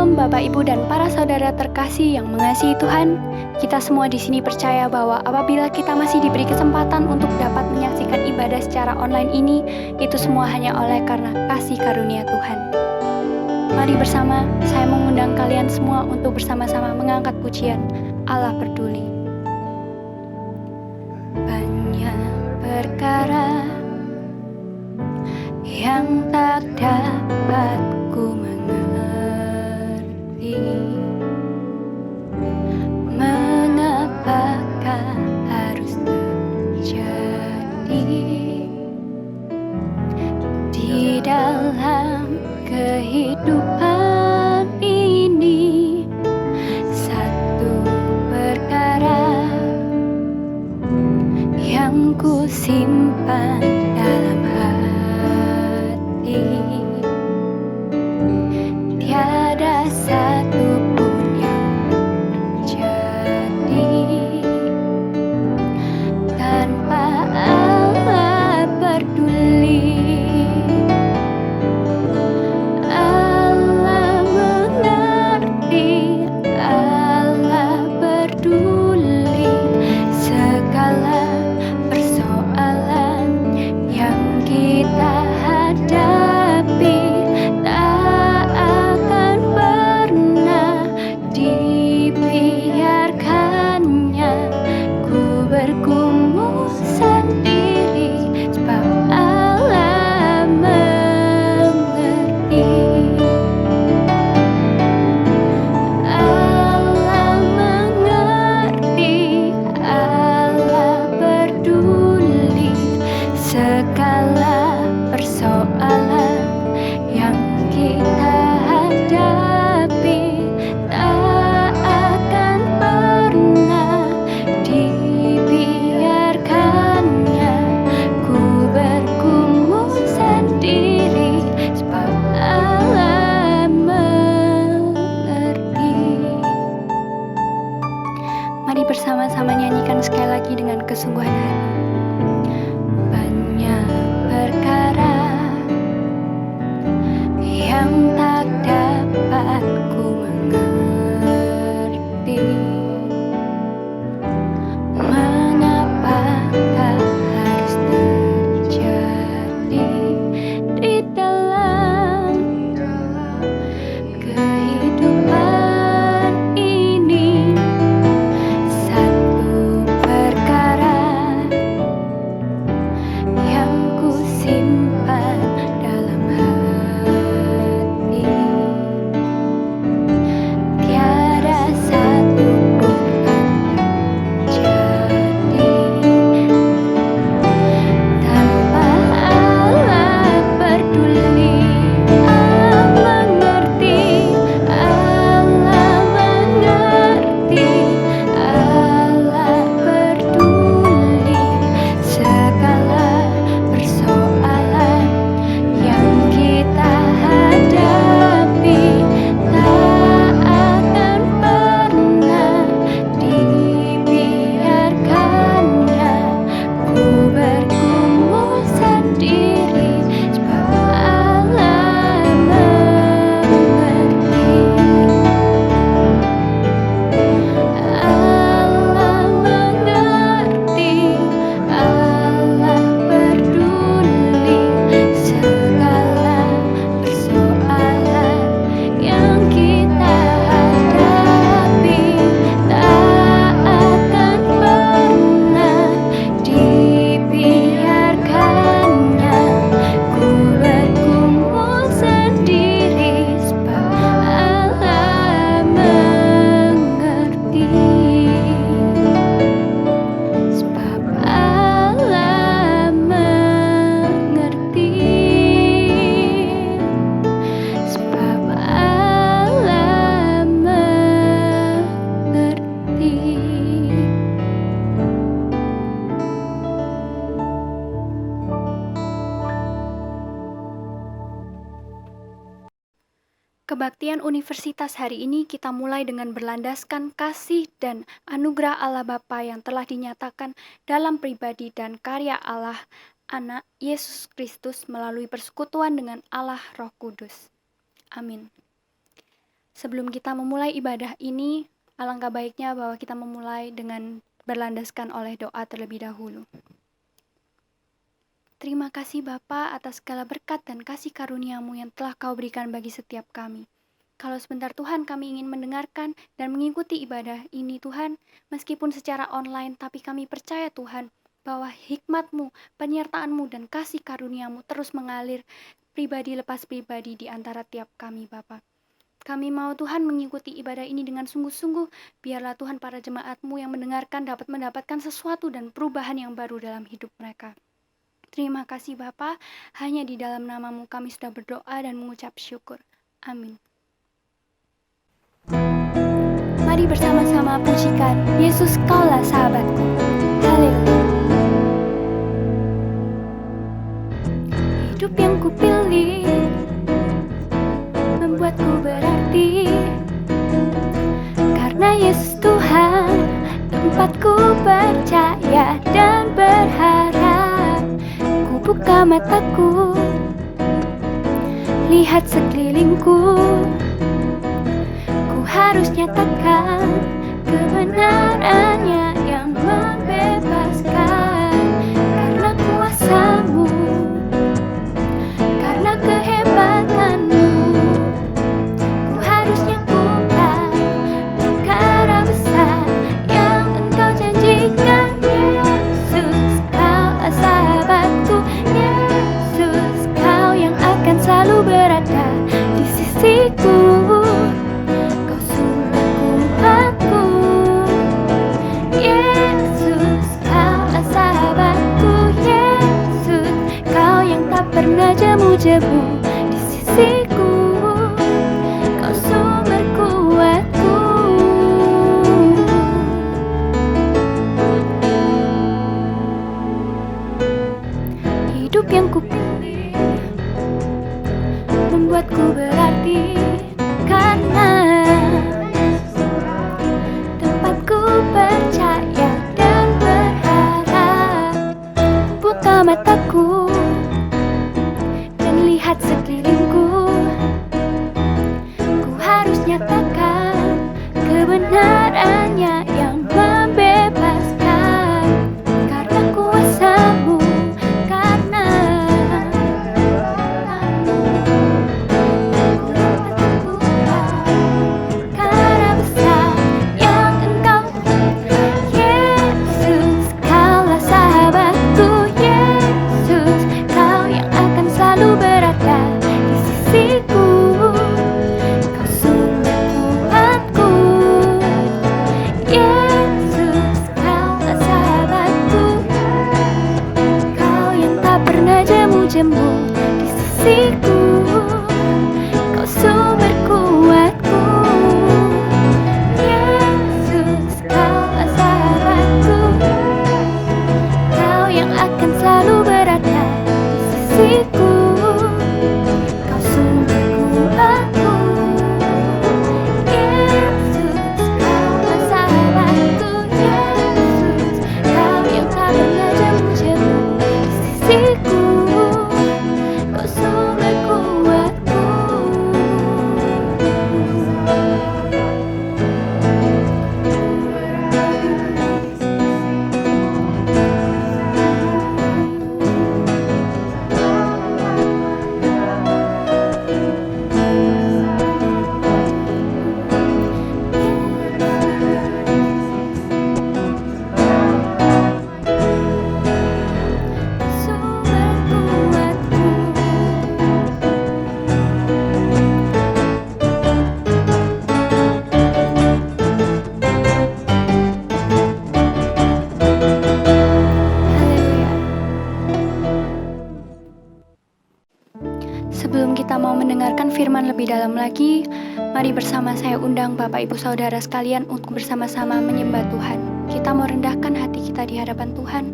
Shalom Bapak Ibu dan para saudara terkasih yang mengasihi Tuhan. Kita semua di sini percaya bahwa apabila kita masih diberi kesempatan untuk dapat menyaksikan ibadah secara online ini, itu semua hanya oleh karena kasih karunia Tuhan. Mari bersama, saya mengundang kalian semua untuk bersama-sama mengangkat pujian Allah Peduli. Banyak perkara yang tak dapat ku mengerti, mengapakah harus terjadi di dalam kehidupan ini. Satu perkara yang ku simpan dalam hati, tiada satu pun yang terjadi tanpa Allah peduli. Allah mengerti, Allah peduli segala persoalan yang kita hadapi. Tak akan pernah dibiarkannya ku bergumul sendiri, sebab Allah mengerti. Allah mengerti, Allah peduli segala persoalan yang kita hadapi. Tak akan pernah dibiarkannya ku bergumul sendiri, sebab Allah mengerti. Mari bersama-sama nyanyikan sekali lagi dengan kesungguhan hati. Banyak perkara yang tak dapat ku mengerti, mengapakah harus terjadi di dalam kehidupan ini. Satu perkara yang ku simpan dalam hati, tiada satu pun yang terjadi tanpa Allah peduli. Allah mengerti, Allah mengerti, Allah peduli segala persoalan yang kita hadapi. Tak akan pernah dibiarkannya ku bergumul sendiri, sebab Allah mengerti. Allah mengerti, Allah peduli segala persoalan yang kita hadapi. Tak akan pernah dibiarkannya ku bergumul sendiri, sebab Allah mengerti, sebab Allah mengerti, sebab Allah mengerti. Kebaktian Universitas hari ini kita mulai dengan berlandaskan kasih dan anugerah Allah Bapa yang telah dinyatakan dalam pribadi dan karya Allah Anak Yesus Kristus melalui persekutuan dengan Allah Roh Kudus. Amin. Sebelum kita memulai ibadah ini, alangkah baiknya bahwa kita memulai dengan berlandaskan oleh doa terlebih dahulu. Terima kasih Bapa atas segala berkat dan kasih karunia-Mu yang telah Kau berikan bagi setiap kami. Kalau sebentar Tuhan kami ingin mendengarkan dan mengikuti ibadah ini Tuhan, meskipun secara online, tapi kami percaya Tuhan bahwa hikmat-Mu, penyertaan-Mu, dan kasih karunia-Mu terus mengalir pribadi lepas pribadi di antara tiap kami Bapa. Kami mau Tuhan mengikuti ibadah ini dengan sungguh-sungguh, biarlah Tuhan para jemaat-Mu yang mendengarkan dapat mendapatkan sesuatu dan perubahan yang baru dalam hidup mereka. Terima kasih Bapa, hanya di dalam nama-Mu kami sudah berdoa dan mengucap syukur. Amin. Mari bersama-sama pujikan Yesus Kaulah Sahabatku. Haleluya. Hidup yang kupilih membuatku berarti, karena Yesus Tuhan tempatku percaya dan berharap. Ku buka mataku, lihat sekelilingku, ku harus nyatakan kebenarannya yang membebaskan. Karena kuasa-Mu, karena kehebatan-Mu, ku harus nyatakan perkara besar yang Engkau janjikan. Yesus, Kaulah sahabatku. Yesus, Kau yang akan selalu berada di sisiku. Kau sumber kuatku. Yesus, Kaulah sahabatku. Yesus, Kau yang tak pernah jemu-jemu di sisiku. Kau sumber kuatku. Hidup yang kupilih membuatku berarti, karena tempatku percaya dan berharap. Buka mataku dan lihat sekelilingku, ku harus nyatakan kebenarannya yang membebaskan. Karena kuasa-Mu, karena perkara besar yang Engkau. Yesus, Kaulah sahabatku. Yesus, Kau yang akan selalu berada di sisiku. Kau sumber kuatku. Yesus, Kaulah sahabatku. Kau yang tak pernah jemu-jemu di sisiku. Kau sumber kuatku. Yesus, Kaulah sahabatku. Kau yang akan selalu berada di sisiku. Kau sumber kuatku. Yesus, Kaulah sahabatku. Yesus, Kau yang tak pernah jemu-jemu di sisiku. Kau sumber kuatku. Sumber kuatku. Haleluya. Sebelum kita mau mendengarkan firman lebih dalam lagi, mari bersama saya undang Bapak Ibu Saudara sekalian untuk bersama-sama menyembah Tuhan. Kita mau rendahkan hati kita di hadapan Tuhan,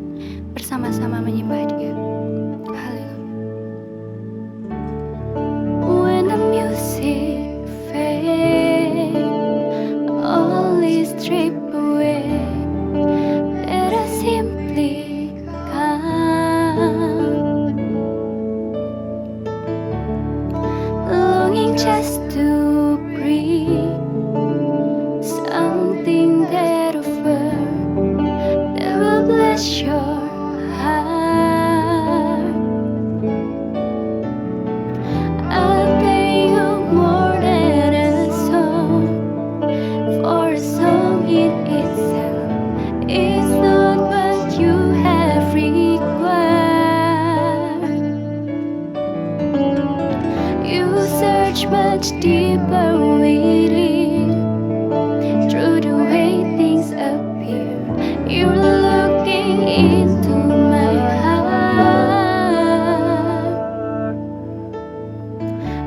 bersama-sama menyembah Dia. Haleluya. When the music fades, all is stripped away, let us simply come, longing just to breathe. deeper within. Through the way things appear, you're looking into my heart.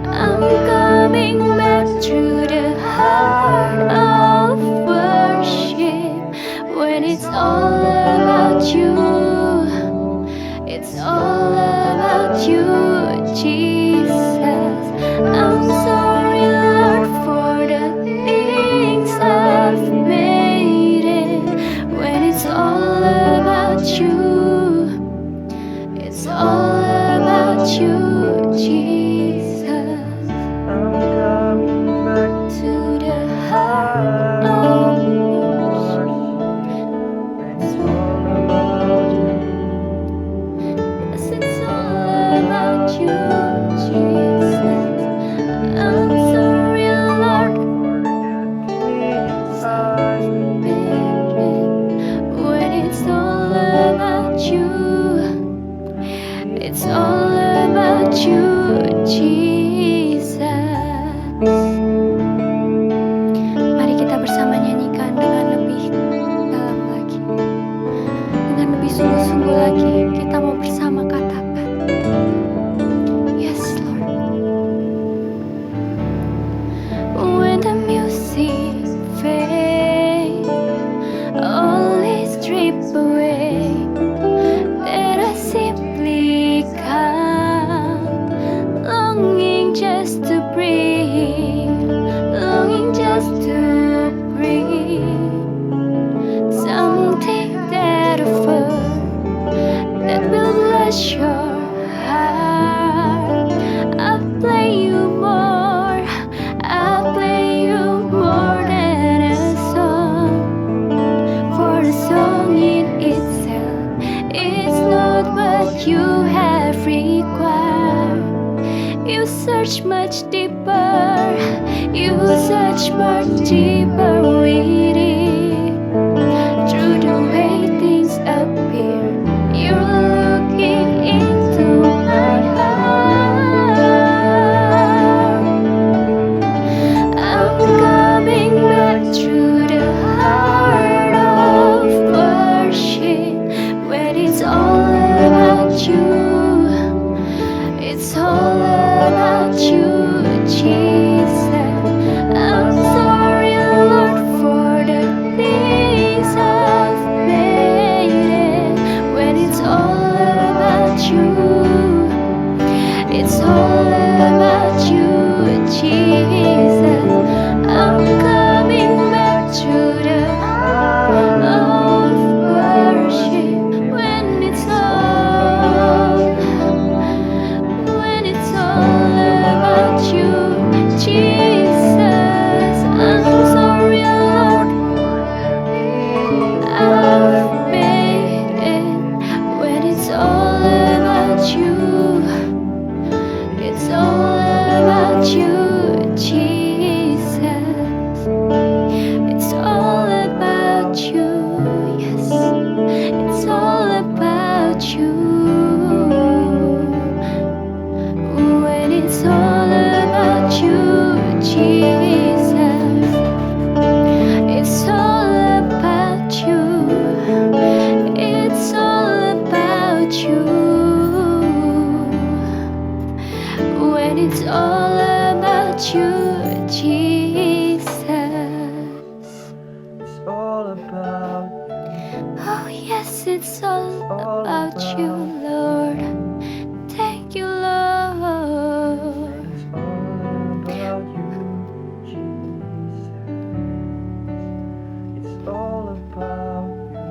I'm coming back through the heart of worship. When it's all about you, it's all about you, Jesus. I'm sorry, Lord, for the things I've made it. When it's all about you, it's all about you, Jesus. I'm coming back To the heart of worship. It's all about you. Yes, it's all about you, Jesus. I'm sorry, Lord, when it's all about you, it's all about you, Jesus. Mari kita bersama nyanyikan dengan lebih dalam lagi, dengan lebih sungguh-sungguh lagi. Kita mau bersama katakan, yes Lord. When the music fades, all is stripped away, that I simply come, longing just to breathe, longing just to breathe. Something that will bless your heart. I'll play you more, I'll play you more than a song. For the song in itself is not what you have required. You search much deeper, you search much deeper within. Through the way things appear, you're looking into my heart. I'm coming back through the heart of worship. When it's all about you, it's all about you, Jesus. I'm sorry, Lord, for the things I've made it. When it's all about you, it's all about you, Jesus. I'm coming back to the heart of worship. When it's all about you, Jesus. I'm sorry, Lord, I've made it. When it's all about you, it's all about you, Jesus. It's all about you, yes. It's all about you. When it's all about you, Jesus. It's all about you. It's all about you. When it's all about you, Jesus. It's all about Oh yes, it's all about you, Lord. Thank you, Lord. It's all about you, Jesus. It's all about you.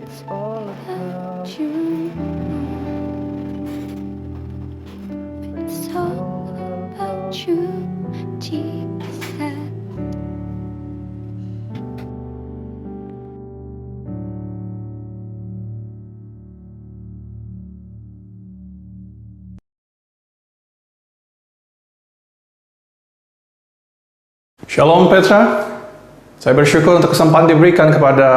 It's all about You. It's all about you, Jesus. Shalom Petra, saya bersyukur untuk kesempatan diberikan kepada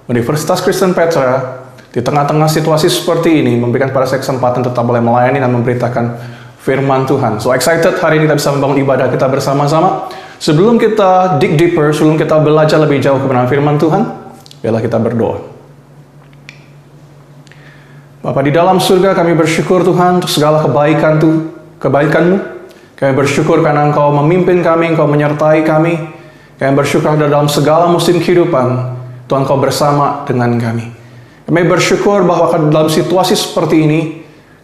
Universitas Kristen Petra di tengah-tengah situasi seperti ini, memberikan pada saya kesempatan tetap boleh melayani dan memberitakan firman Tuhan. So excited hari ini kita bisa membangun ibadah kita bersama-sama. Sebelum kita dig deeper, sebelum kita belajar lebih jauh kebenaran firman Tuhan, biarlah kita berdoa. Bapa di dalam surga, kami bersyukur Tuhan untuk segala kebaikan-Mu. Kami bersyukur karena Engkau memimpin kami, Engkau menyertai kami. Kami bersyukur dalam segala musim kehidupan, Tuhan Engkau bersama dengan kami. Kami bersyukur bahwa dalam situasi seperti ini,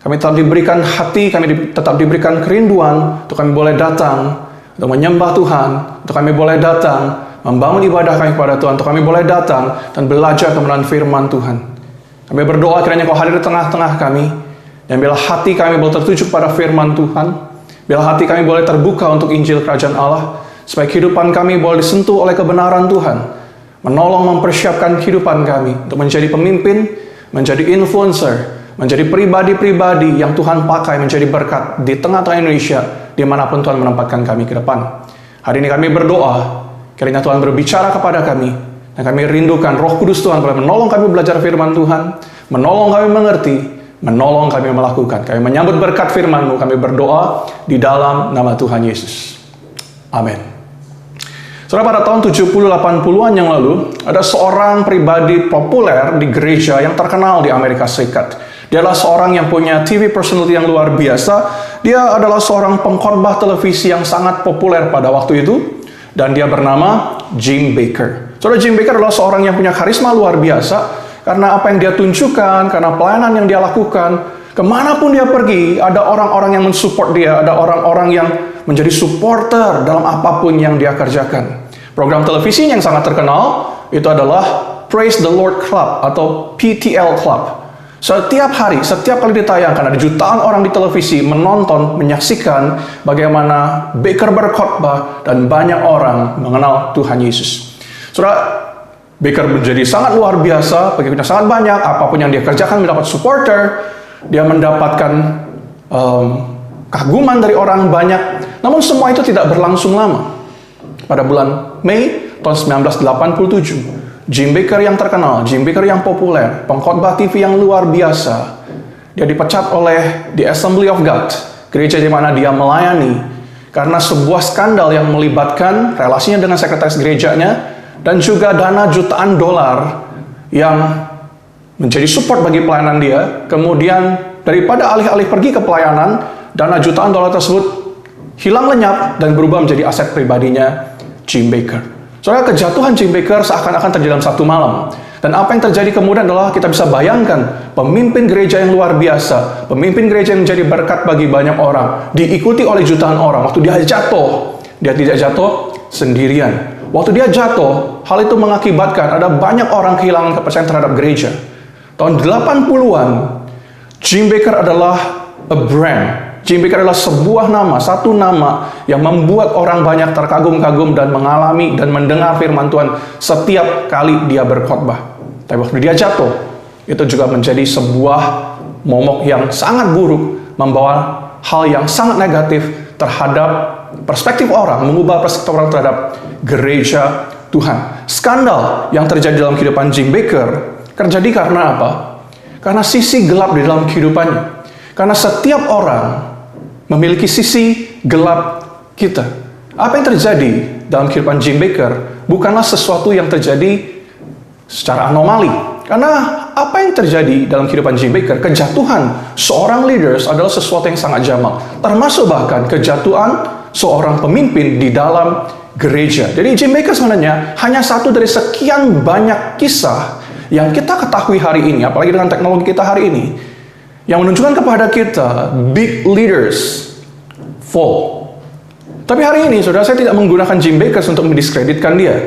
kami tetap diberikan hati, kami tetap diberikan kerinduan untuk kami boleh datang, untuk menyembah Tuhan, untuk kami boleh datang, membangun ibadah kami kepada Tuhan, untuk kami boleh datang dan belajar kebenaran firman Tuhan. Kami berdoa kiranya Kau hadir di tengah-tengah kami, dan bila hati kami boleh tertuju kepada firman Tuhan, bila hati kami boleh terbuka untuk Injil Kerajaan Allah, supaya kehidupan kami boleh disentuh oleh kebenaran Tuhan, menolong mempersiapkan kehidupan kami untuk menjadi pemimpin, menjadi influencer, menjadi pribadi-pribadi yang Tuhan pakai menjadi berkat di tengah-tengah Indonesia, dimanapun Tuhan menempatkan kami ke depan. Hari ini kami berdoa, kiranya Tuhan berbicara kepada kami, dan kami rindukan Roh Kudus Tuhan boleh menolong kami belajar firman Tuhan, menolong kami mengerti, menolong kami melakukan. Kami menyambut berkat firman-Mu, kami berdoa di dalam nama Tuhan Yesus. Amin. Saudara, pada tahun 70-80-an yang lalu, ada seorang pribadi populer di gereja yang terkenal di Amerika Serikat. Dia adalah seorang yang punya TV personality yang luar biasa. Dia adalah seorang pengkhotbah televisi yang sangat populer pada waktu itu. Dan dia bernama Jim Bakker. Saudara, Jim Bakker adalah seorang yang punya karisma luar biasa. Karena apa yang dia tunjukkan, karena pelayanan yang dia lakukan, kemanapun dia pergi, ada orang-orang yang mensupport dia, ada orang-orang yang menjadi supporter dalam apapun yang dia kerjakan. Program televisi yang sangat terkenal itu adalah Praise the Lord Club atau PTL Club. Setiap hari, setiap kali ditayangkan, ada jutaan orang di televisi menonton, menyaksikan bagaimana Bakker berkhotbah dan banyak orang mengenal Tuhan Yesus. Saudara, Bakker menjadi sangat luar biasa, pengikutnya sangat banyak, apapun yang dia kerjakan mendapat supporter, dia mendapatkan kaguman dari orang banyak. Namun semua itu tidak berlangsung lama. Pada bulan Mei tahun 1987, Jim Bakker yang terkenal, Jim Bakker yang populer, pengkhotbah TV yang luar biasa, dia dipecat oleh The Assembly of God, gereja di mana dia melayani, karena sebuah skandal yang melibatkan relasinya dengan sekretaris gerejanya, dan juga dana jutaan dolar yang menjadi support bagi pelayanan dia. Kemudian daripada alih-alih pergi ke pelayanan, dana jutaan dolar tersebut hilang lenyap dan berubah menjadi aset pribadinya Jim Bakker. Soalnya kejatuhan Jim Bakker seakan-akan terjadi dalam satu malam. Dan apa yang terjadi kemudian adalah kita bisa bayangkan pemimpin gereja yang luar biasa, pemimpin gereja yang menjadi berkat bagi banyak orang, diikuti oleh jutaan orang. Waktu dia jatuh, dia tidak jatuh sendirian. Waktu dia jatuh, hal itu mengakibatkan ada banyak orang kehilangan kepercayaan terhadap gereja. Tahun 80-an, Jim Bakker adalah a brand. Jim Bakker adalah sebuah nama, satu nama yang membuat orang banyak terkagum-kagum dan mengalami dan mendengar firman Tuhan setiap kali dia berkhotbah. Tapi waktu dia jatuh, itu juga menjadi sebuah momok yang sangat buruk, membawa hal yang sangat negatif terhadap perspektif orang, mengubah perspektif orang terhadap gereja Tuhan. Skandal yang terjadi dalam kehidupan Jim Bakker terjadi karena apa? Karena sisi gelap di dalam kehidupannya. Karena setiap orang memiliki sisi gelap kita. Apa yang terjadi dalam kehidupan Jim Bakker bukanlah sesuatu yang terjadi secara anomali. Karena apa yang terjadi dalam kehidupan Jim Bakker, kejatuhan seorang leaders adalah sesuatu yang sangat jamak. Termasuk bahkan kejatuhan seorang pemimpin di dalam gereja. Jadi Jim Bakker sebenarnya hanya satu dari sekian banyak kisah yang kita ketahui hari ini, apalagi dengan teknologi kita hari ini, yang menunjukkan kepada kita big leaders fall. Tapi hari ini, saudara, saya tidak menggunakan Jim Bakker untuk mendiskreditkan dia.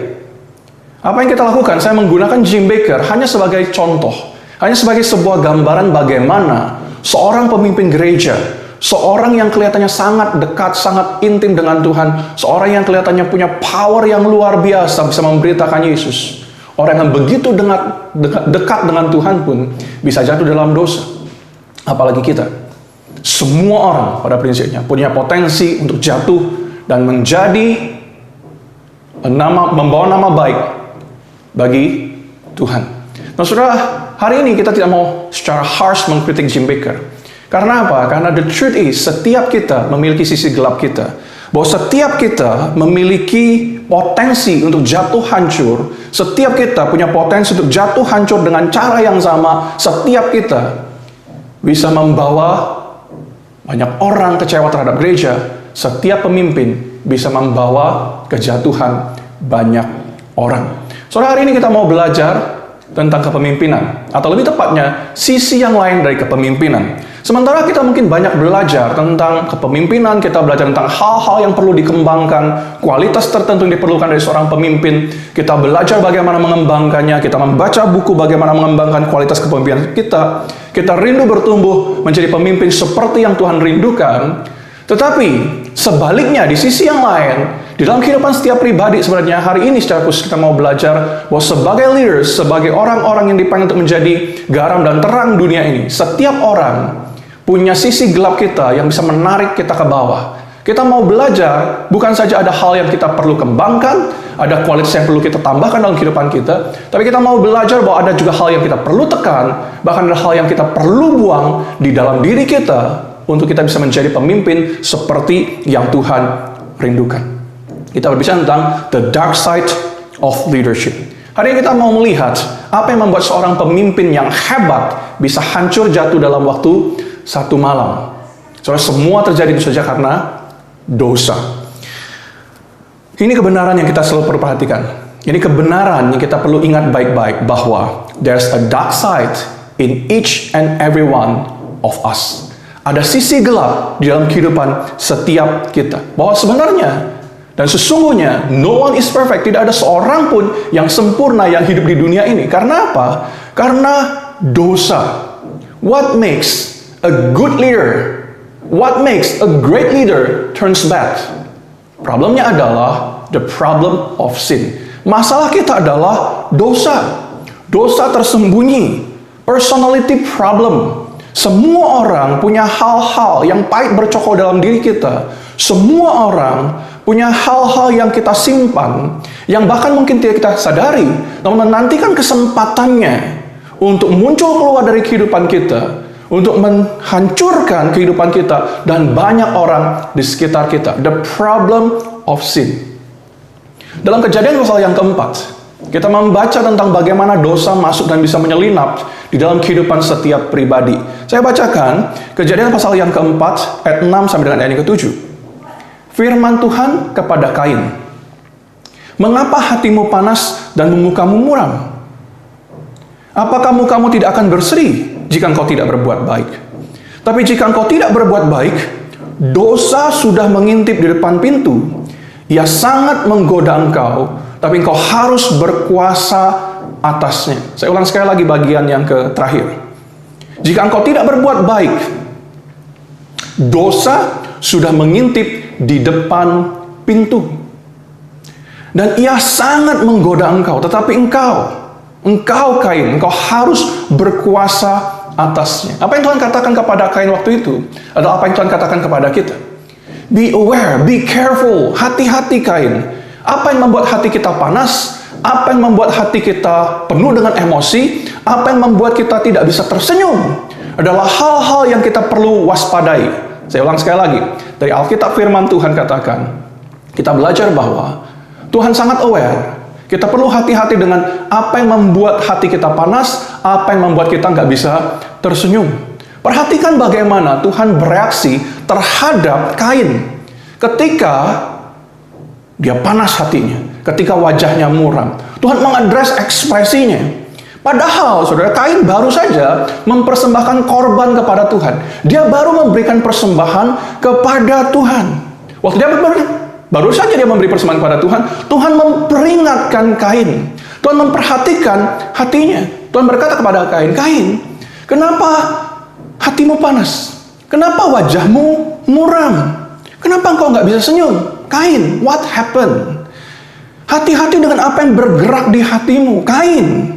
Apa yang kita lakukan? Saya menggunakan Jim Bakker hanya sebagai contoh, hanya sebagai sebuah gambaran bagaimana seorang pemimpin gereja, seorang yang kelihatannya sangat dekat, sangat intim dengan Tuhan, seorang yang kelihatannya punya power yang luar biasa bisa memberitakan Yesus. Orang yang begitu dekat dengan Tuhan pun bisa jatuh dalam dosa. Apalagi kita. Semua orang pada prinsipnya punya potensi untuk jatuh dan menjadi membawa nama baik bagi Tuhan. Nah, saudara, hari ini kita tidak mau secara harsh mengkritik Jim Bakker. Karena apa? Karena the truth is, setiap kita memiliki sisi gelap kita. Bahwa setiap kita memiliki potensi untuk jatuh hancur. Setiap kita punya potensi untuk jatuh hancur dengan cara yang sama. Setiap kita bisa membawa banyak orang kecewa terhadap gereja. Setiap pemimpin bisa membawa kejatuhan banyak orang. Saudara, hari ini kita mau belajar tentang kepemimpinan. Atau lebih tepatnya, sisi yang lain dari kepemimpinan. Sementara kita mungkin banyak belajar tentang kepemimpinan, kita belajar tentang hal-hal yang perlu dikembangkan, kualitas tertentu yang diperlukan dari seorang pemimpin, kita belajar bagaimana mengembangkannya, kita membaca buku bagaimana mengembangkan kualitas kepemimpinan kita rindu bertumbuh menjadi pemimpin seperti yang Tuhan rindukan. Tetapi sebaliknya, di sisi yang lain, di dalam kehidupan setiap pribadi sebenarnya hari ini secara khusus kita mau belajar bahwa sebagai leaders, sebagai orang-orang yang dipanggil untuk menjadi garam dan terang dunia ini, setiap orang punya sisi gelap kita yang bisa menarik kita ke bawah. Kita mau belajar, bukan saja ada hal yang kita perlu kembangkan, ada kualitas yang perlu kita tambahkan dalam kehidupan kita, tapi kita mau belajar bahwa ada juga hal yang kita perlu tekan, bahkan ada hal yang kita perlu buang di dalam diri kita untuk kita bisa menjadi pemimpin seperti yang Tuhan rindukan. Kita berbicara tentang the dark side of leadership. Hari ini kita mau melihat apa yang membuat seorang pemimpin yang hebat bisa hancur jatuh dalam waktu satu malam. Soalnya semua terjadi itu saja karena dosa. Ini kebenaran yang kita selalu perlu perhatikan. Ini kebenaran yang kita perlu ingat baik-baik bahwa there's a dark side in each and every one of us. Ada sisi gelap di dalam kehidupan setiap kita. Bahwa sebenarnya dan sesungguhnya no one is perfect. Tidak ada seorang pun yang sempurna yang hidup di dunia ini. Karena apa? Karena dosa. What makes a good leader, what makes a great leader turns bad? Problemnya adalah the problem of sin. Masalah kita adalah dosa. Dosa tersembunyi. Personality problem. Semua orang punya hal-hal yang pahit bercokol dalam diri kita. Semua orang punya hal-hal yang kita simpan, yang bahkan mungkin tidak kita sadari, namun menantikan kesempatannya untuk muncul keluar dari kehidupan kita, untuk menghancurkan kehidupan kita dan banyak orang di sekitar kita. The problem of sin. Dalam Kejadian pasal yang keempat, kita membaca tentang bagaimana dosa masuk dan bisa menyelinap di dalam kehidupan setiap pribadi. Saya bacakan Kejadian pasal yang keempat, ayat 6 sampai dengan ayat yang ke-7. Firman Tuhan kepada Kain, "Mengapa hatimu panas dan mukamu muram? Apakah mukamu tidak akan berseri jika engkau tidak berbuat baik? Tapi jika engkau tidak berbuat baik, dosa sudah mengintip di depan pintu. Ia sangat menggoda engkau, tapi engkau harus berkuasa atasnya." Saya ulang sekali lagi bagian yang terakhir. Jika engkau tidak berbuat baik, dosa sudah mengintip di depan pintu. Dan ia sangat menggoda engkau, tetapi engkau Kain, engkau harus berkuasa atasnya. Apa yang Tuhan katakan kepada Kain waktu itu adalah apa yang Tuhan katakan kepada kita. Be aware, be careful, hati-hati Kain. Apa yang membuat hati kita panas? Apa yang membuat hati kita penuh dengan emosi? Apa yang membuat kita tidak bisa tersenyum? Adalah hal-hal yang kita perlu waspadai. Saya ulang sekali lagi. Dari Alkitab firman Tuhan katakan, kita belajar bahwa Tuhan sangat aware. Kita perlu hati-hati dengan apa yang membuat hati kita panas, apa yang membuat kita nggak bisa tersenyum. Perhatikan bagaimana Tuhan bereaksi terhadap Kain ketika dia panas hatinya, ketika wajahnya muram. Tuhan mengadres ekspresinya. Padahal, saudara, Kain baru saja mempersembahkan korban kepada Tuhan. Dia baru memberikan persembahan kepada Tuhan. Waktu dia baru saja dia memberi persembahan kepada Tuhan, Tuhan memperingatkan Kain. Tuhan memperhatikan hatinya. Tuhan berkata kepada Kain, "Kain, kenapa hatimu panas? Kenapa wajahmu muram? Kenapa engkau nggak bisa senyum? Kain, what happened? Hati-hati dengan apa yang bergerak di hatimu, Kain.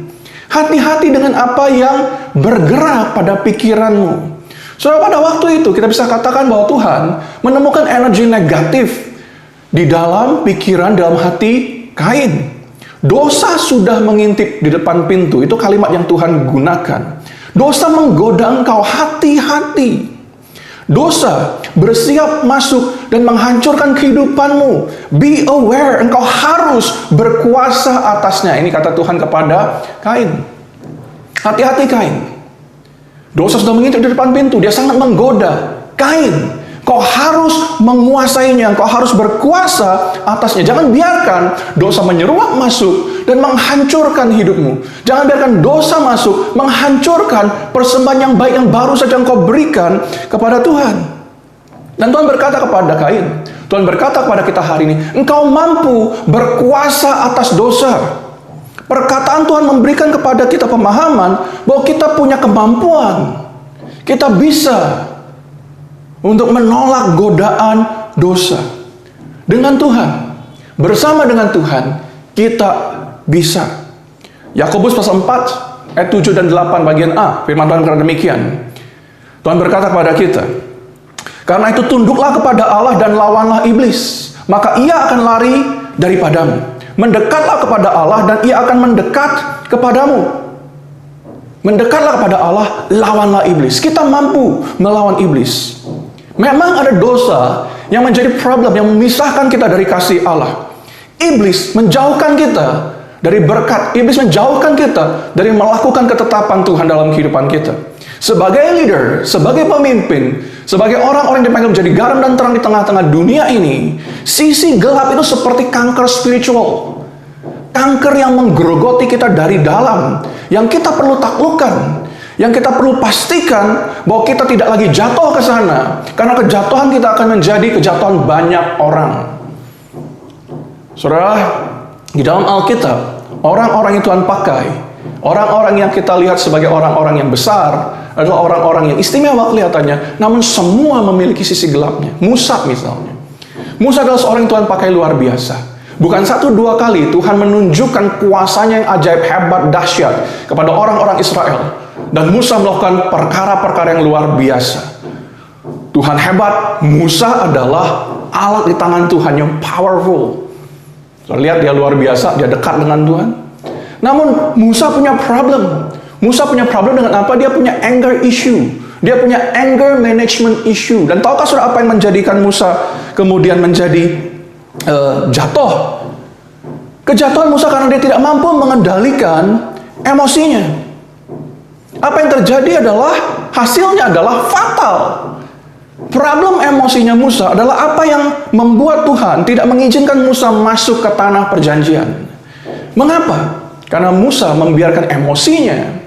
Hati-hati dengan apa yang bergerak pada pikiranmu." Saudara, pada waktu itu kita bisa katakan bahwa Tuhan menemukan energi negatif di dalam pikiran, dalam hati Kain. Dosa sudah mengintip di depan pintu. Itu kalimat yang Tuhan gunakan. Dosa menggoda engkau, hati-hati. Dosa bersiap masuk dan menghancurkan kehidupanmu. Be aware, engkau harus berkuasa atasnya. Ini kata Tuhan kepada Kain. Hati-hati Kain. Dosa sudah mengintip di depan pintu, dia sangat menggoda. Kain, kau harus menguasainya, kau harus berkuasa atasnya. Jangan biarkan dosa menyeruak masuk dan menghancurkan hidupmu. Jangan biarkan dosa masuk, menghancurkan persembahan yang baik yang baru saja engkau berikan kepada Tuhan. Dan Tuhan berkata kepada Kain, Tuhan berkata kepada kita hari ini, engkau mampu berkuasa atas dosa. Perkataan Tuhan memberikan kepada kita pemahaman bahwa kita punya kemampuan. Kita bisa untuk menolak godaan dosa. Dengan Tuhan, bersama dengan Tuhan, kita bisa. Yakobus pasal 4 ayat 7 dan 8 bagian A, firman Tuhan berkata demikian. Tuhan berkata kepada kita, karena itu tunduklah kepada Allah dan lawanlah iblis, maka ia akan lari daripadamu. Mendekatlah kepada Allah dan ia akan mendekat kepadamu. Mendekatlah kepada Allah, lawanlah iblis. Kita mampu melawan iblis. Memang ada dosa yang menjadi problem, yang memisahkan kita dari kasih Allah. Iblis menjauhkan kita dari berkat. Iblis menjauhkan kita dari melakukan ketetapan Tuhan dalam kehidupan kita. Sebagai leader, sebagai pemimpin, sebagai orang-orang yang dipanggil menjadi garam dan terang di tengah-tengah dunia ini, sisi gelap itu seperti kanker spiritual. Kanker yang menggerogoti kita dari dalam, yang kita perlu taklukkan. Yang kita perlu pastikan bahwa kita tidak lagi jatuh ke sana. Karena kejatuhan kita akan menjadi kejatuhan banyak orang. Saudara, di dalam Alkitab, orang-orang yang Tuhan pakai, orang-orang yang kita lihat sebagai orang-orang yang besar, adalah orang-orang yang istimewa kelihatannya, namun semua memiliki sisi gelapnya. Musa misalnya. Musa adalah seorang yang Tuhan pakai luar biasa. Bukan 1-2 kali Tuhan menunjukkan kuasanya yang ajaib, hebat, dahsyat kepada orang-orang Israel. Dan Musa melakukan perkara-perkara yang luar biasa. Tuhan hebat, Musa adalah alat di tangan Tuhan yang powerful. So, lihat dia luar biasa, dia dekat dengan Tuhan. Namun Musa punya problem. Musa punya problem dengan apa? Dia punya anger issue. Dia punya anger management issue. Dan tahukah saudara apa yang menjadikan Musa kemudian menjadi jatuh? Kejatuhan Musa karena dia tidak mampu mengendalikan emosinya. Apa yang terjadi adalah, hasilnya adalah fatal. Problem emosinya Musa adalah apa yang membuat Tuhan tidak mengizinkan Musa masuk ke tanah perjanjian. Mengapa? Karena Musa membiarkan emosinya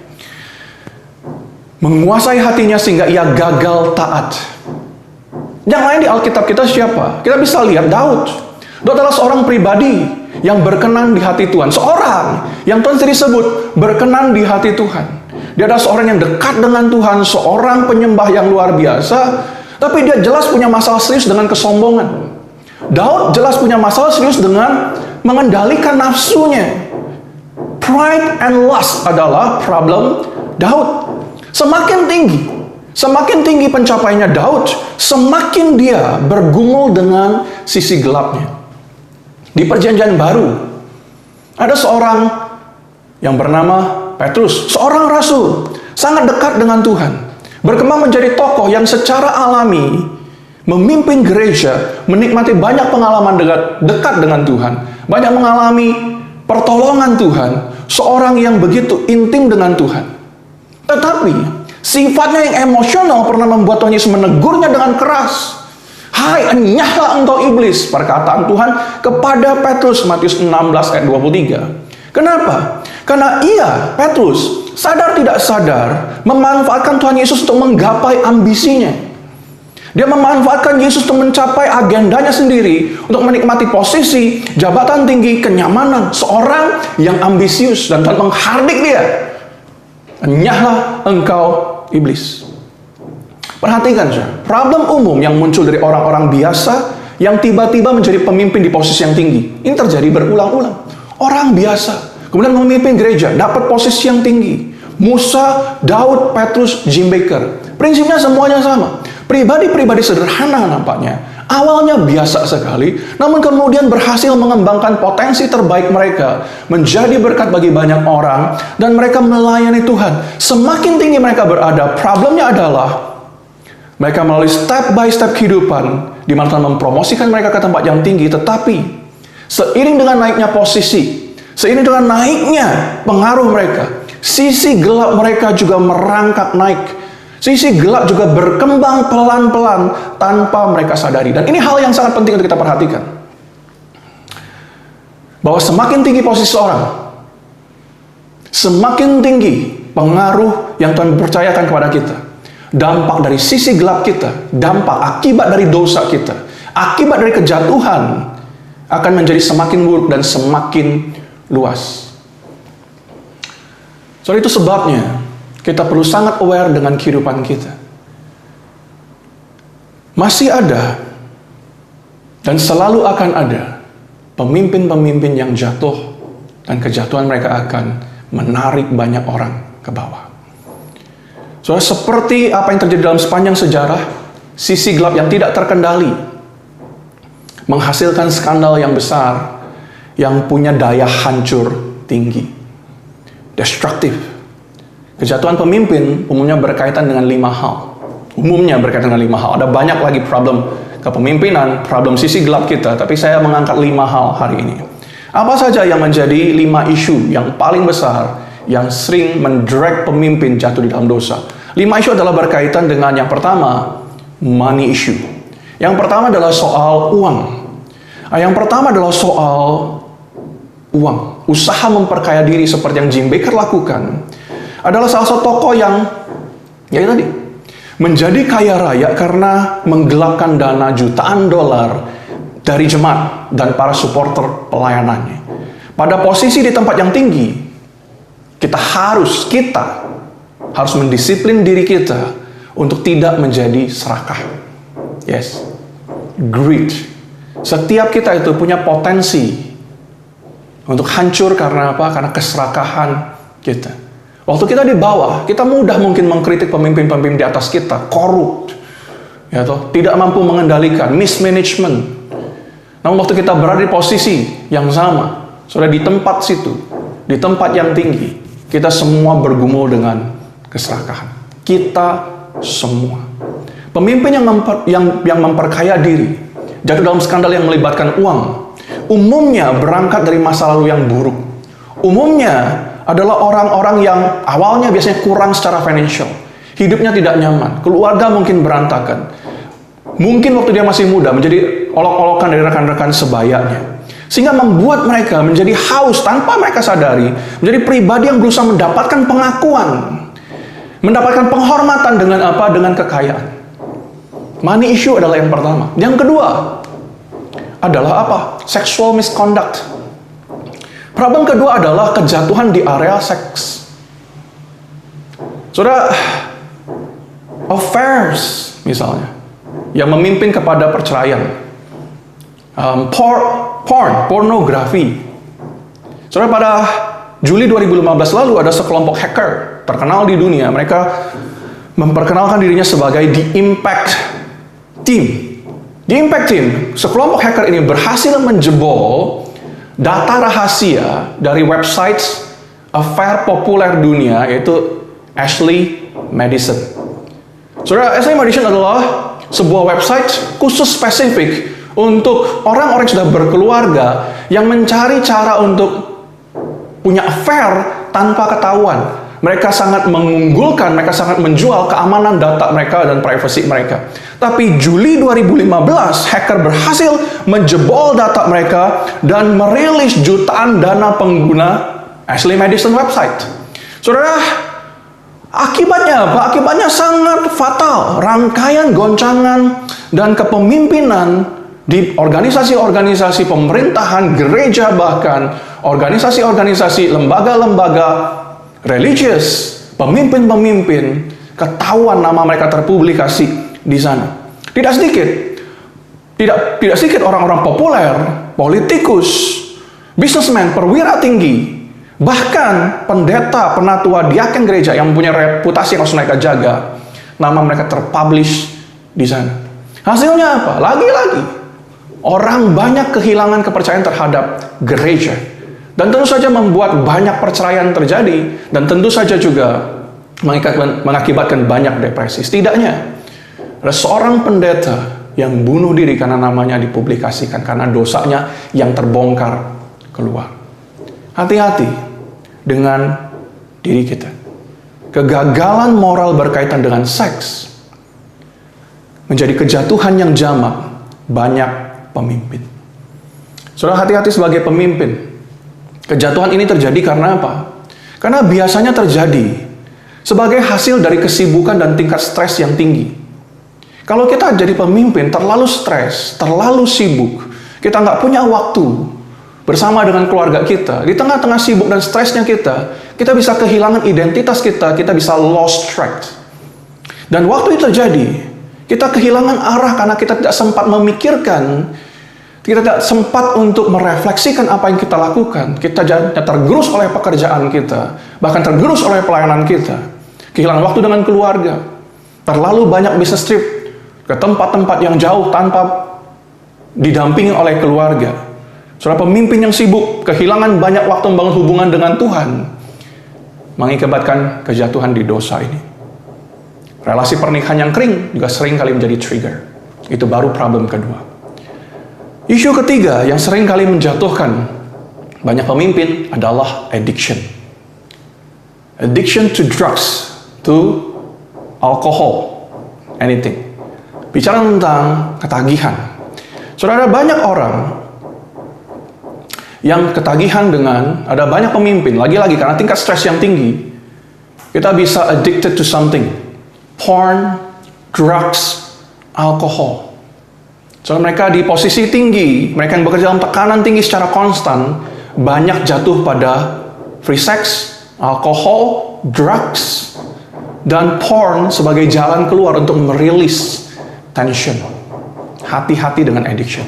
menguasai hatinya sehingga ia gagal taat. Yang lain di Alkitab kita siapa? Kita bisa lihat Daud. Daud adalah seorang pribadi yang berkenan di hati Tuhan. Seorang yang Tuhan sendiri sebut berkenan di hati Tuhan. Dia adalah seorang yang dekat dengan Tuhan, seorang penyembah yang luar biasa, tapi dia jelas punya masalah serius dengan kesombongan. Daud jelas punya masalah serius dengan mengendalikan nafsunya. Pride and lust adalah problem Daud. Semakin tinggi pencapaiannya Daud, semakin dia bergumul dengan sisi gelapnya. Di perjanjian baru, ada seorang yang bernama Petrus, seorang rasul, sangat dekat dengan Tuhan. Berkembang menjadi tokoh yang secara alami memimpin gereja, menikmati banyak pengalaman dekat dengan Tuhan. Banyak mengalami pertolongan Tuhan, seorang yang begitu intim dengan Tuhan. Tetapi, sifatnya yang emosional pernah membuat Tuhan Yesus menegurnya dengan keras. Hai, enyahlah engkau iblis, perkataan Tuhan kepada Petrus, Matius 16 ayat 23. Kenapa? Karena Petrus, sadar tidak sadar, memanfaatkan Tuhan Yesus untuk menggapai ambisinya. Dia memanfaatkan Yesus untuk mencapai agendanya sendiri, untuk menikmati posisi, jabatan tinggi, kenyamanan. Seorang yang ambisius, dan Tuhan menghardik dia. Enyahlah engkau iblis. Perhatikan saja, problem umum yang muncul dari orang-orang biasa, yang tiba-tiba menjadi pemimpin di posisi yang tinggi. Ini terjadi berulang-ulang. Orang biasa, kemudian memimpin gereja, dapat posisi yang tinggi. Musa, Daud, Petrus, Jim Baker. Prinsipnya semuanya sama. Pribadi-pribadi sederhana nampaknya. Awalnya biasa sekali, namun kemudian berhasil mengembangkan potensi terbaik mereka. Menjadi berkat bagi banyak orang, dan mereka melayani Tuhan. Semakin tinggi mereka berada, problemnya adalah Mereka melalui step by step kehidupan, di mana Tuhan mempromosikan mereka ke tempat yang tinggi, tetapi seiring dengan naiknya posisi, seiring dengan naiknya pengaruh mereka, sisi gelap mereka juga merangkak naik. Sisi gelap juga berkembang pelan-pelan tanpa mereka sadari. Dan ini hal yang sangat penting untuk kita perhatikan. Bahwa semakin tinggi posisi seorang, semakin tinggi pengaruh yang Tuhan percayakan kepada kita. Dampak dari sisi gelap kita, dampak akibat dari dosa kita, akibat dari kejatuhan akan menjadi semakin buruk dan semakin luas. So itu sebabnya kita perlu sangat aware dengan kehidupan kita. Masih ada dan selalu akan ada pemimpin-pemimpin yang jatuh dan kejatuhan mereka akan menarik banyak orang ke bawah. So, seperti apa yang terjadi dalam sepanjang sejarah, sisi gelap yang tidak terkendali menghasilkan skandal yang besar yang punya daya hancur tinggi, destruktif. Kejatuhan pemimpin umumnya berkaitan dengan 5 hal. Ada banyak lagi problem kepemimpinan, problem sisi gelap kita, tapi saya mengangkat 5 hal hari ini. Apa saja yang menjadi 5 isu yang paling besar yang sering mendrag pemimpin jatuh di dalam dosa? 5 isu adalah berkaitan dengan yang pertama, money issue. Yang pertama adalah soal uang. Yang pertama adalah soal uang. Usaha memperkaya diri seperti yang Jim Baker lakukan adalah salah satu tokoh yang tadi menjadi kaya raya karena menggelapkan dana jutaan dolar dari jemaat dan para supporter pelayanannya. Pada posisi di tempat yang tinggi, kita harus mendisiplin diri kita untuk tidak menjadi serakah. Yes, greed. Setiap kita itu punya potensi untuk hancur karena apa? Karena keserakahan kita. Waktu kita di bawah, kita mudah mungkin mengkritik pemimpin-pemimpin di atas kita, korup, tidak mampu mengendalikan, mismanagement. Namun waktu kita berada di posisi yang sama, sudah di tempat situ, di tempat yang tinggi, kita semua bergumul dengan keserakahan. Kita semua. Pemimpin yang memperkaya diri, jatuh dalam skandal yang melibatkan uang, umumnya berangkat dari masa lalu yang buruk. Umumnya adalah orang-orang yang awalnya biasanya kurang secara financial. Hidupnya tidak nyaman, keluarga mungkin berantakan. Mungkin waktu dia masih muda menjadi olok-olokan dari rekan-rekan sebayanya. Sehingga membuat mereka menjadi haus tanpa mereka sadari, menjadi pribadi yang berusaha mendapatkan pengakuan, mendapatkan penghormatan dengan apa? Dengan kekayaan. Money issue adalah yang pertama. Yang kedua adalah apa? Sexual misconduct. Problem kedua adalah kejatuhan di area seks. Saudara, affairs misalnya, yang memimpin kepada perceraian. Pornografi. Saudara, pada Juli 2015 lalu ada sekelompok hacker terkenal di dunia. Mereka memperkenalkan dirinya sebagai The Impact Team. The Impact Team, sekelompok hacker ini berhasil menjebol data rahasia dari website affair populer dunia, yaitu Ashley Madison. Saudara, Ashley Madison adalah sebuah website khusus spesifik untuk orang-orang yang sudah berkeluarga yang mencari cara untuk punya affair tanpa ketahuan. Mereka sangat mengunggulkan, mereka sangat menjual keamanan data mereka dan privasi mereka. Tapi Juli 2015, hacker berhasil menjebol data mereka dan merilis jutaan dana pengguna Ashley Madison website. Saudara, akibatnya apa? Akibatnya sangat fatal. Rangkaian goncangan dan kepemimpinan di organisasi-organisasi pemerintahan, gereja, bahkan organisasi-organisasi, lembaga-lembaga religious, pemimpin-pemimpin, ketahuan nama mereka terpublikasi di sana. Tidak sedikit orang-orang populer, politikus, businessman, perwira tinggi, bahkan pendeta, penatua, diaken gereja yang mempunyai reputasi yang harus mereka jaga, nama mereka terpublish di sana. Hasilnya apa? Lagi-lagi orang banyak kehilangan kepercayaan terhadap gereja. Dan tentu saja membuat banyak perceraian terjadi. Dan tentu saja juga mengakibatkan banyak depresi. Setidaknya Ada seorang pendeta yang bunuh diri karena namanya dipublikasikan, karena dosanya yang terbongkar keluar. Hati-hati dengan diri kita. Kegagalan moral berkaitan dengan seks menjadi kejatuhan yang jamak banyak pemimpin. Saudara, hati-hati sebagai pemimpin. Kejatuhan ini terjadi karena apa? Karena biasanya terjadi sebagai hasil dari kesibukan dan tingkat stres yang tinggi. Kalau kita jadi pemimpin terlalu stres, terlalu sibuk, kita nggak punya waktu bersama dengan keluarga kita, di tengah-tengah sibuk dan stresnya kita bisa kehilangan identitas kita bisa lost track. Dan waktu itu terjadi, kita kehilangan arah karena kita tidak sempat memikirkan, kita tidak sempat untuk merefleksikan apa yang kita lakukan. Kita tergerus oleh pekerjaan kita, bahkan tergerus oleh pelayanan kita. Kehilangan waktu dengan keluarga, terlalu banyak business trip ke tempat-tempat yang jauh tanpa didampingi oleh keluarga. Saudara, pemimpin yang sibuk, kehilangan banyak waktu membangun hubungan dengan Tuhan, mengakibatkan kejatuhan di dosa ini. Relasi pernikahan yang kering juga sering kali menjadi trigger. Itu baru problem kedua. Isu ketiga yang sering kali menjatuhkan banyak pemimpin adalah addiction. Addiction to drugs, to alcohol, anything. Bicara tentang ketagihan. Saudara, ada banyak orang yang ketagihan dengan, ada banyak pemimpin, lagi-lagi karena tingkat stres yang tinggi, kita bisa addicted to something. Porn, drugs, alkohol. Soalnya mereka di posisi tinggi, mereka yang bekerja dalam tekanan tinggi secara konstan, banyak jatuh pada free sex, alkohol, drugs, dan porn sebagai jalan keluar untuk merilis tension. Hati-hati dengan addiction.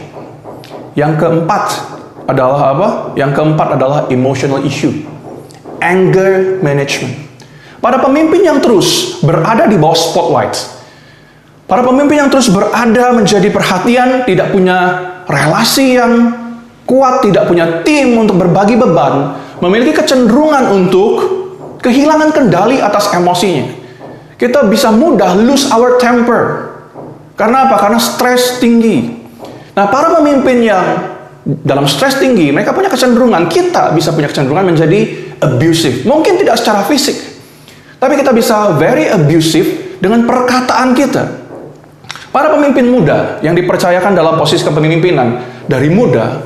Yang keempat adalah apa? Yang keempat adalah emotional issue. Anger management. Pada pemimpin yang terus berada di bawah spotlight, para pemimpin yang terus berada menjadi perhatian, tidak punya relasi yang kuat, tidak punya tim untuk berbagi beban, memiliki kecenderungan untuk kehilangan kendali atas emosinya. Kita bisa mudah lose our temper. Karena apa? Karena stres tinggi. Nah, para pemimpin yang dalam stres tinggi, mereka punya kecenderungan, kita bisa punya kecenderungan menjadi abusive. Mungkin tidak secara fisik, tapi kita bisa very abusive dengan perkataan kita. Para pemimpin muda yang dipercayakan dalam posisi kepemimpinan dari muda,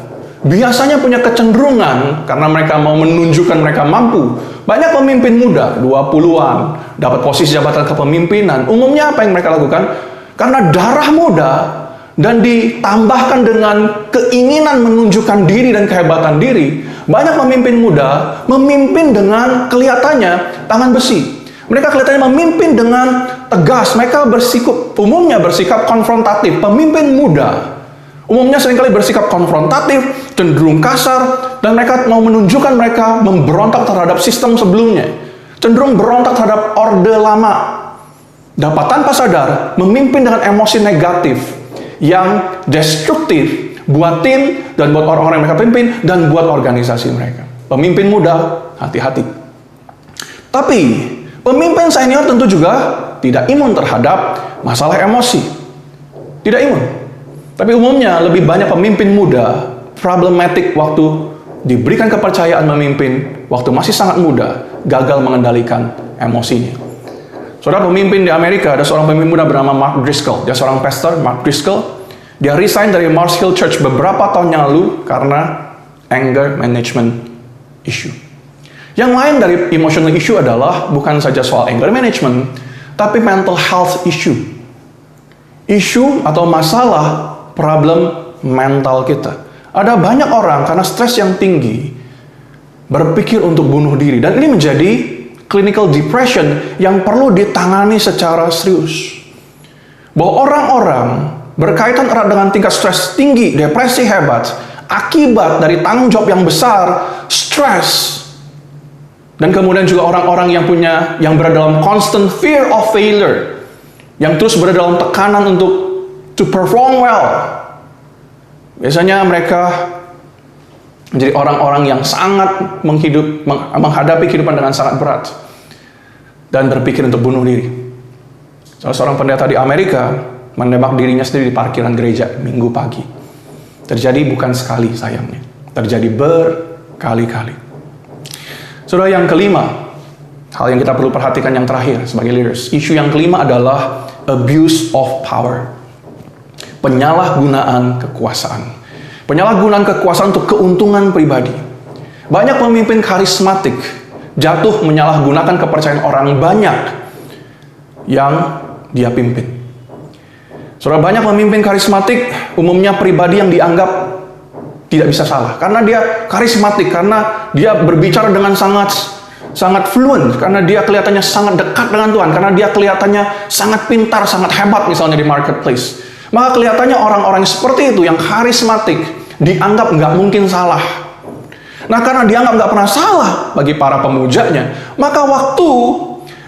biasanya punya kecenderungan karena mereka mau menunjukkan mereka mampu. Banyak pemimpin muda, 20-an, dapat posisi jabatan kepemimpinan. Umumnya apa yang mereka lakukan? Karena darah muda dan ditambahkan dengan keinginan menunjukkan diri dan kehebatan diri, banyak pemimpin muda memimpin dengan kelihatannya tangan besi. Mereka kelihatannya memimpin dengan tegas. Mereka umumnya bersikap konfrontatif. Pemimpin muda umumnya seringkali bersikap konfrontatif, cenderung kasar, dan mereka mau menunjukkan mereka memberontak terhadap sistem sebelumnya. Cenderung berontak terhadap orde lama. Dapat tanpa sadar memimpin dengan emosi negatif yang destruktif buat tim dan buat orang-orang yang mereka pimpin dan buat organisasi mereka. Pemimpin muda, hati-hati. Tapi pemimpin senior tentu juga tidak imun terhadap masalah emosi. Tidak imun. Tapi umumnya lebih banyak pemimpin muda problematik waktu diberikan kepercayaan memimpin waktu masih sangat muda, gagal mengendalikan emosinya. Saudara, pemimpin di Amerika, ada seorang pemimpin muda bernama Mark Driscoll. Dia seorang pastor, Mark Driscoll. Dia resign dari Mars Hill Church beberapa tahun yang lalu karena anger management issue. Yang lain dari emotional issue adalah bukan saja soal anger management, tapi mental health issue. Isu atau masalah problem mental kita. Ada banyak orang karena stres yang tinggi berpikir untuk bunuh diri, dan ini menjadi clinical depression yang perlu ditangani secara serius. Bahwa orang-orang berkaitan erat dengan tingkat stres tinggi, depresi hebat, akibat dari tanggung jawab yang besar, stres. Dan kemudian juga orang-orang yang berada dalam constant fear of failure, yang terus berada dalam tekanan untuk to perform well. Biasanya mereka menjadi orang-orang yang sangat menghadapi kehidupan dengan sangat berat dan berpikir untuk bunuh diri. Salah seorang pendeta di Amerika menembak dirinya sendiri di parkiran gereja minggu pagi. Terjadi bukan sekali sayangnya, terjadi berkali-kali. Saudara, yang kelima, hal yang kita perlu perhatikan yang terakhir sebagai leaders. Isu yang kelima adalah abuse of power. Penyalahgunaan kekuasaan. Penyalahgunaan kekuasaan untuk keuntungan pribadi. Banyak pemimpin karismatik jatuh menyalahgunakan kepercayaan orang banyak yang dia pimpin. Saudara, banyak pemimpin karismatik umumnya pribadi yang dianggap tidak bisa salah. Karena dia karismatik, karena dia berbicara dengan sangat fluent, karena dia kelihatannya sangat dekat dengan Tuhan, karena dia kelihatannya sangat pintar, sangat hebat misalnya di marketplace. Maka kelihatannya orang-orang seperti itu yang karismatik dianggap nggak mungkin salah. Nah, karena dianggap nggak pernah salah bagi para pemujanya, maka waktu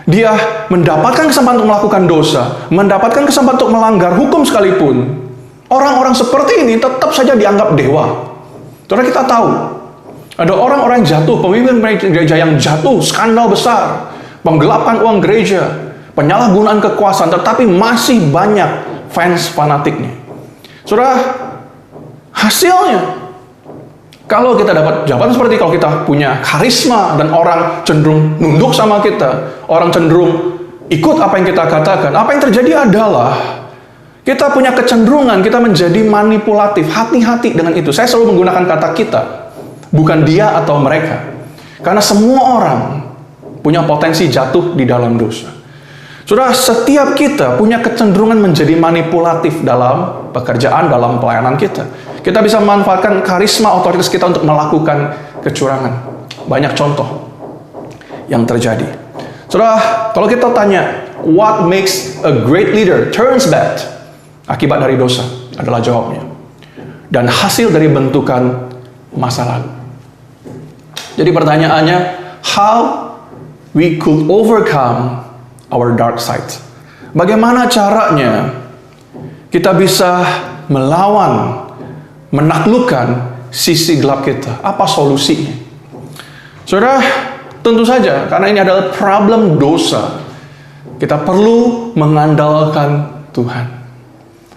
dia mendapatkan kesempatan untuk melakukan dosa, mendapatkan kesempatan untuk melanggar hukum sekalipun, orang-orang seperti ini tetap saja dianggap dewa. Saudara, kita tahu ada orang-orang jatuh, pemimpin gereja yang jatuh, skandal besar, penggelapan uang gereja, penyalahgunaan kekuasaan, tetapi masih banyak fans fanatiknya. Saudara, hasilnya, kalau kita dapat jabatan seperti, kalau kita punya karisma dan orang cenderung nunduk sama kita, orang cenderung ikut apa yang kita katakan, apa yang terjadi adalah kita punya kecenderungan, kita menjadi manipulatif. Hati-hati dengan itu. Saya selalu menggunakan kata kita, bukan dia atau mereka. Karena semua orang punya potensi jatuh di dalam dosa. Saudara, setiap kita punya kecenderungan menjadi manipulatif dalam pekerjaan, dalam pelayanan kita. Kita bisa memanfaatkan karisma otoritas kita untuk melakukan kecurangan. Banyak contoh yang terjadi. Saudara, kalau kita tanya, what makes a great leader turns bad? Akibat dari dosa adalah jawabnya. Dan hasil dari bentukan masa lalu. Jadi pertanyaannya, how we could overcome our dark side? Bagaimana caranya kita bisa melawan, menaklukkan sisi gelap kita? Apa solusinya? Saudara, tentu saja karena ini adalah problem dosa, kita perlu mengandalkan Tuhan.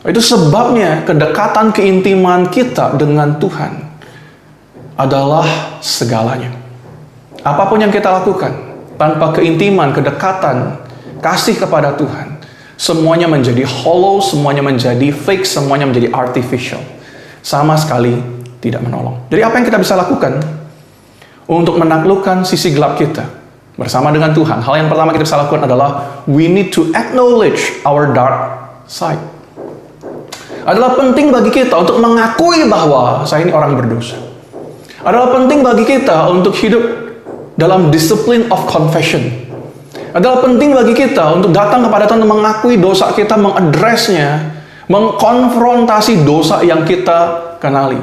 Itu sebabnya kedekatan keintiman kita dengan Tuhan adalah segalanya. Apapun yang kita lakukan, tanpa keintiman, kedekatan, kasih kepada Tuhan, semuanya menjadi hollow, semuanya menjadi fake, semuanya menjadi artificial. Sama sekali tidak menolong. Jadi apa yang kita bisa lakukan untuk menaklukkan sisi gelap kita bersama dengan Tuhan? Hal yang pertama kita bisa lakukan adalah we need to acknowledge our dark side. Adalah penting bagi kita untuk mengakui bahwa saya ini orang berdosa. Adalah penting bagi kita untuk hidup dalam disiplin of confession. Adalah penting bagi kita untuk datang kepada Tuhan, mengakui dosa kita, mengadresnya, mengkonfrontasi dosa yang kita kenali.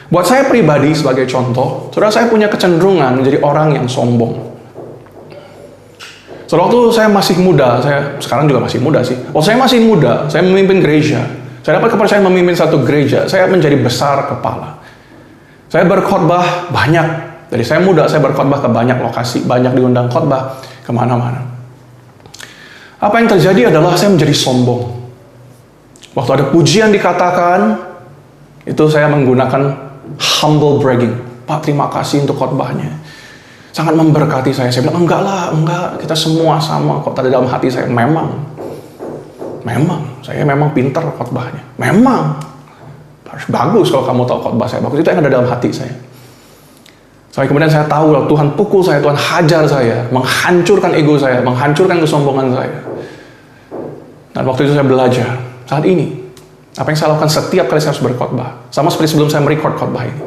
Buat saya pribadi sebagai contoh, saudara, saya punya kecenderungan menjadi orang yang sombong. Saudara, waktu saya masih muda, saya sekarang juga masih muda sih. Waktu saya masih muda, saya memimpin gereja. Saya dapat kepercayaan memimpin satu gereja. Saya menjadi besar kepala. Saya berkhotbah banyak. Dari saya muda, saya berkhotbah ke banyak lokasi, banyak diundang khotbah kemana-mana. Apa yang terjadi adalah saya menjadi sombong. Waktu ada pujian dikatakan, itu saya menggunakan humble bragging. Pak, terima kasih untuk khotbahnya. Sangat memberkati saya. Saya bilang, enggak, kita semua sama kok. Tadi dalam hati saya, memang, saya memang pintar khotbahnya. Memang, harus bagus kalau kamu tahu khotbah saya bagus. Itu yang ada dalam hati saya. Kemudian saya tahu kalau Tuhan pukul saya, Tuhan hajar saya, menghancurkan ego saya, menghancurkan kesombongan saya. Dan waktu itu saya belajar, saat ini, apa yang saya lakukan setiap kali saya harus berkhotbah, sama seperti sebelum saya merecord khotbah ini.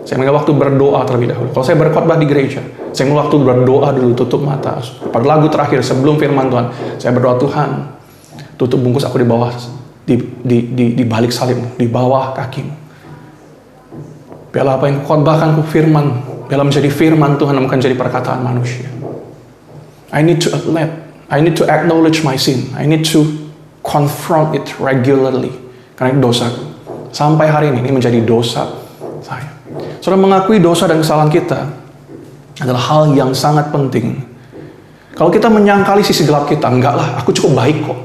Saya mengambil waktu berdoa terlebih dahulu. Kalau saya berkhotbah di gereja, saya mengambil waktu berdoa dulu, tutup mata. Pada lagu terakhir sebelum firman Tuhan, saya berdoa, Tuhan, tutup bungkus aku di bawah, di balik salibmu, di bawah kakimu. Biarlah apa yang khotbahkan ku firman, biarlah menjadi firman Tuhan, bukan jadi perkataan manusia. I need to acknowledge my sin. I need to confront it regularly. Karena itu dosaku. Sampai hari ini menjadi dosa saya. Saudara, mengakui dosa dan kesalahan kita adalah hal yang sangat penting. Kalau kita menyangkali sisi gelap kita, enggak lah, aku cukup baik kok.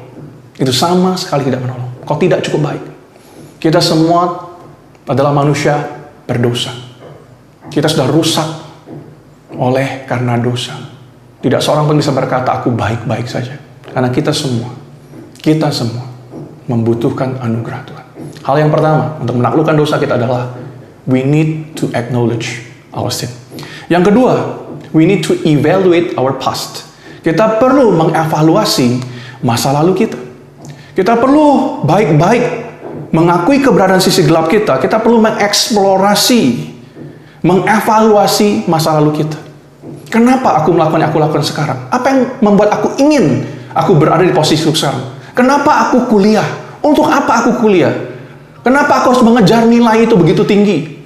Itu sama sekali tidak menolong. kau tidak cukup baik. Kita semua adalah manusia berdosa. Kita sudah rusak oleh karena dosa. Tidak seorang pun bisa berkata, aku baik-baik saja. Karena kita semua membutuhkan anugerah Tuhan. Hal yang pertama untuk menaklukkan dosa kita adalah we need to acknowledge our sin. Yang kedua, we need to evaluate our past. Kita perlu mengevaluasi masa lalu kita. Kita perlu baik-baik mengakui keberadaan sisi gelap kita. Kita perlu mengeksplorasi, mengevaluasi masa lalu kita. Kenapa aku melakukan yang aku lakukan sekarang? Apa yang membuat aku ingin aku berada di posisi sekarang? Kenapa aku kuliah? Untuk apa aku kuliah? Kenapa aku harus mengejar nilai itu begitu tinggi?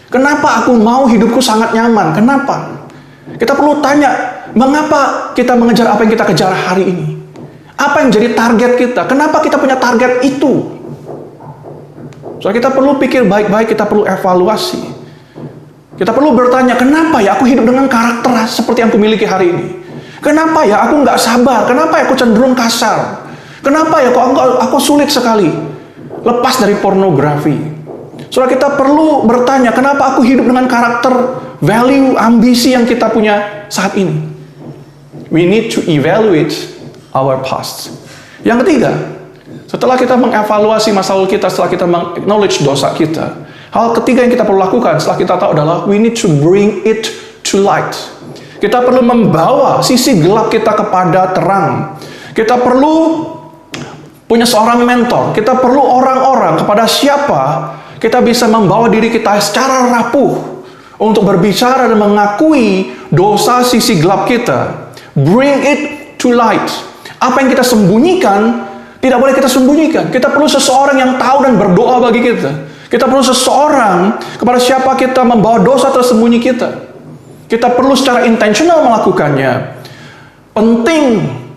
Kenapa aku mau hidupku sangat nyaman? Kenapa? Kita perlu tanya, mengapa kita mengejar apa yang kita kejar hari ini? Apa yang jadi target kita? Kenapa kita punya target itu? So, kita perlu pikir baik-baik, kita perlu evaluasi. Kita perlu bertanya, kenapa ya aku hidup dengan karakter seperti yang aku miliki hari ini? Kenapa ya aku nggak sabar? Kenapa ya aku cenderung kasar? Kenapa ya kok aku sulit sekali lepas dari pornografi? Saudara, kita perlu bertanya, kenapa aku hidup dengan karakter, value, ambisi yang kita punya saat ini? We need to evaluate our past. Yang ketiga, setelah kita mengevaluasi masa lalu kita, setelah kita meng-acknowledge dosa kita, hal ketiga yang kita perlu lakukan setelah kita tahu adalah we need to bring it to light. Kita perlu membawa sisi gelap kita kepada terang. Kita perlu punya seorang mentor. Kita perlu orang-orang kepada siapa kita bisa membawa diri kita secara rapuh untuk berbicara dan mengakui dosa sisi gelap kita. Bring it to light. Apa yang kita sembunyikan tidak boleh kita sembunyikan. Kita perlu seseorang yang tahu dan berdoa bagi kita. Kita perlu seseorang kepada siapa kita membawa dosa tersembunyi kita. Kita perlu secara intentional melakukannya. Penting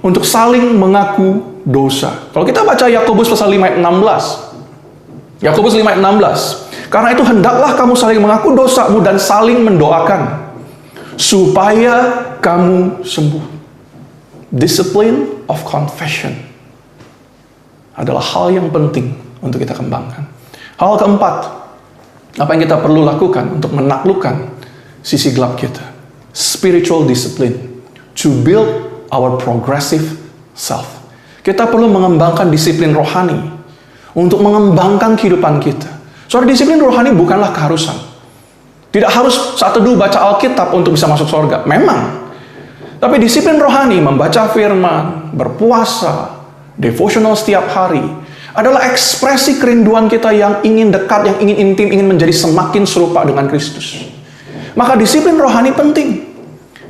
untuk saling mengaku dosa. Kalau kita baca Yakobus pasal 5 ayat 16. Yakobus 5 ayat 16. Karena itu hendaklah kamu saling mengaku dosamu dan saling mendoakan supaya kamu sembuh. Discipline of confession adalah hal yang penting untuk kita kembangkan. Hal keempat, apa yang kita perlu lakukan untuk menaklukkan sisi gelap kita? Spiritual discipline to build our progressive self. Kita perlu mengembangkan disiplin rohani untuk mengembangkan kehidupan kita. Soalnya disiplin rohani bukanlah keharusan. Tidak harus saat teduh baca Alkitab untuk bisa masuk surga. Memang. Tapi disiplin rohani, membaca firman, berpuasa, devotional setiap hari, adalah ekspresi kerinduan kita yang ingin dekat, yang ingin intim, ingin menjadi semakin serupa dengan Kristus. Maka disiplin rohani penting.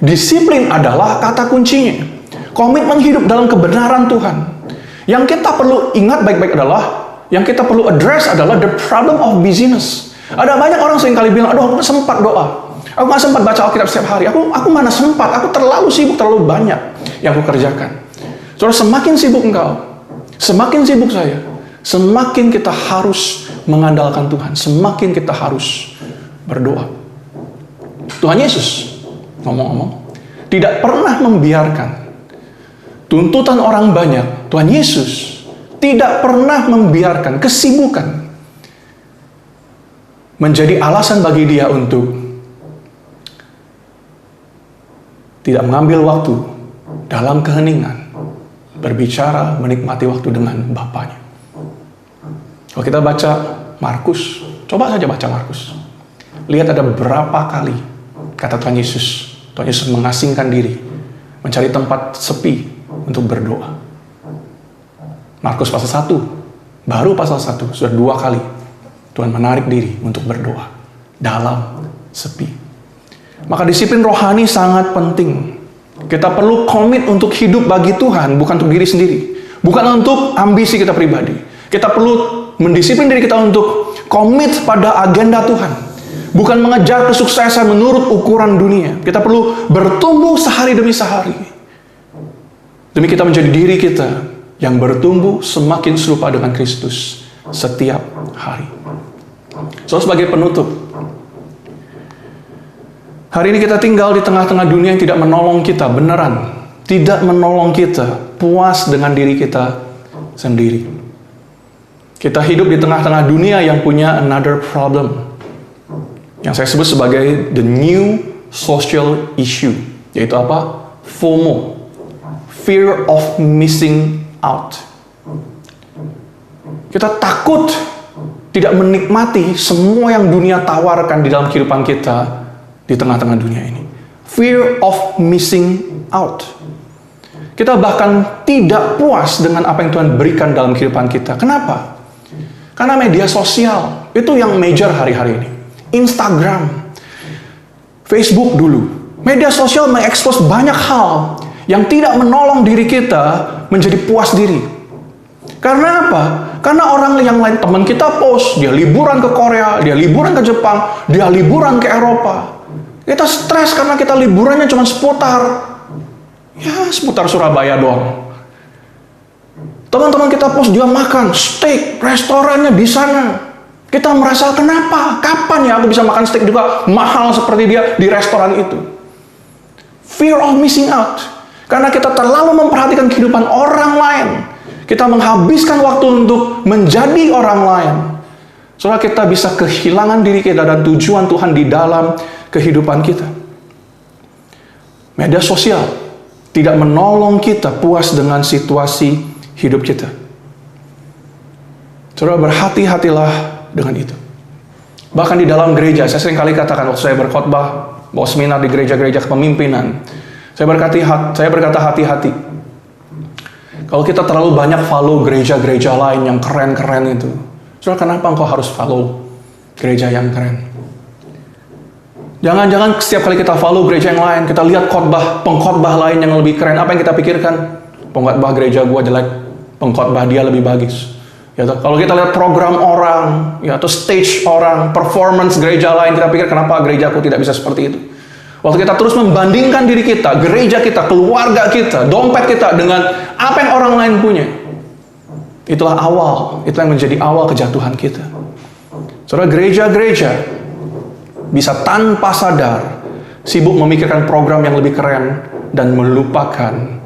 Disiplin adalah kata kuncinya. Komitmen hidup dalam kebenaran Tuhan. Yang kita perlu ingat baik-baik adalah, yang kita perlu address adalah the problem of busyness. Ada banyak orang seringkali bilang, aduh aku gak sempat doa. Aku gak sempat baca Alkitab setiap hari. Aku mana sempat. Aku terlalu sibuk, terlalu banyak yang aku kerjakan. Saudara, semakin sibuk engkau, semakin sibuk saya, semakin kita harus mengandalkan Tuhan. Semakin kita harus berdoa. Tuhan Yesus, ngomong-ngomong, tidak pernah membiarkan tuntutan orang banyak. Tuhan Yesus tidak pernah membiarkan kesibukan menjadi alasan bagi dia untuk tidak mengambil waktu dalam keheningan, berbicara, menikmati waktu dengan Bapaknya. Kalau kita baca Markus, coba saja baca Markus. Lihat ada berapa kali kata Tuhan Yesus mengasingkan diri, mencari tempat sepi untuk berdoa. Markus pasal 1, baru pasal 1, sudah 2 kali Tuhan menarik diri untuk berdoa dalam sepi. Maka disiplin rohani sangat penting. Kita perlu komit untuk hidup bagi Tuhan, bukan untuk diri sendiri. Bukan untuk ambisi kita pribadi. Kita perlu mendisiplin diri kita untuk komit pada agenda Tuhan. Bukan mengejar kesuksesan menurut ukuran dunia. Kita perlu bertumbuh sehari demi sehari. Demi kita menjadi diri kita yang bertumbuh semakin serupa dengan Kristus setiap hari. So, sebagai penutup, hari ini kita tinggal di tengah-tengah dunia yang tidak menolong kita, beneran. Tidak menolong kita, puas dengan diri kita sendiri. Kita hidup di tengah-tengah dunia yang punya another problem, yang saya sebut sebagai the new social issue, yaitu apa? FOMO, fear of missing out. Kita takut tidak menikmati semua yang dunia tawarkan di dalam kehidupan kita di tengah-tengah dunia ini. Fear of missing out. Kita bahkan tidak puas dengan apa yang Tuhan berikan dalam kehidupan kita. Kenapa? Karena media sosial itu yang major hari-hari ini. Instagram, Facebook dulu. Media sosial mengekspos banyak hal yang tidak menolong diri kita menjadi puas diri. Karena apa? Karena orang yang lain, teman kita post, dia liburan ke Korea, dia liburan ke Jepang, dia liburan ke Eropa. Kita stres karena kita liburannya cuma seputar Surabaya doang. Teman-teman kita post dia makan steak, restorannya di sana. Kita merasa kenapa? Kapan ya aku bisa makan steak juga mahal seperti dia di restoran itu? Fear of missing out. Karena kita terlalu memperhatikan kehidupan orang lain. Kita menghabiskan waktu untuk menjadi orang lain. Soalnya kita bisa kehilangan diri kita dan tujuan Tuhan di dalam kehidupan kita. Media sosial tidak menolong kita puas dengan situasi hidup kita. Saudara, berhati-hatilah dengan itu. Bahkan di dalam gereja, saya sering kali katakan waktu saya berkhotbah, bawa seminar di gereja-gereja kepemimpinan, saya berkata hati-hati. Kalau kita terlalu banyak follow gereja-gereja lain yang keren-keren itu, saudara, kenapa engkau harus follow gereja yang keren? Jangan-jangan setiap kali kita follow gereja yang lain, kita lihat pengkhotbah lain yang lebih keren, apa yang kita pikirkan? Pengkhotbah gereja gua jelek, pengkhotbah dia lebih bagus. Ya, kalau kita lihat program orang, ya, atau stage orang, performance gereja lain, kita pikir kenapa gerejaku tidak bisa seperti itu? Waktu kita terus membandingkan diri kita, gereja kita, keluarga kita, dompet kita dengan apa yang orang lain punya, itulah yang menjadi awal kejatuhan kita. Saudara, gereja-gereja bisa tanpa sadar sibuk memikirkan program yang lebih keren dan melupakan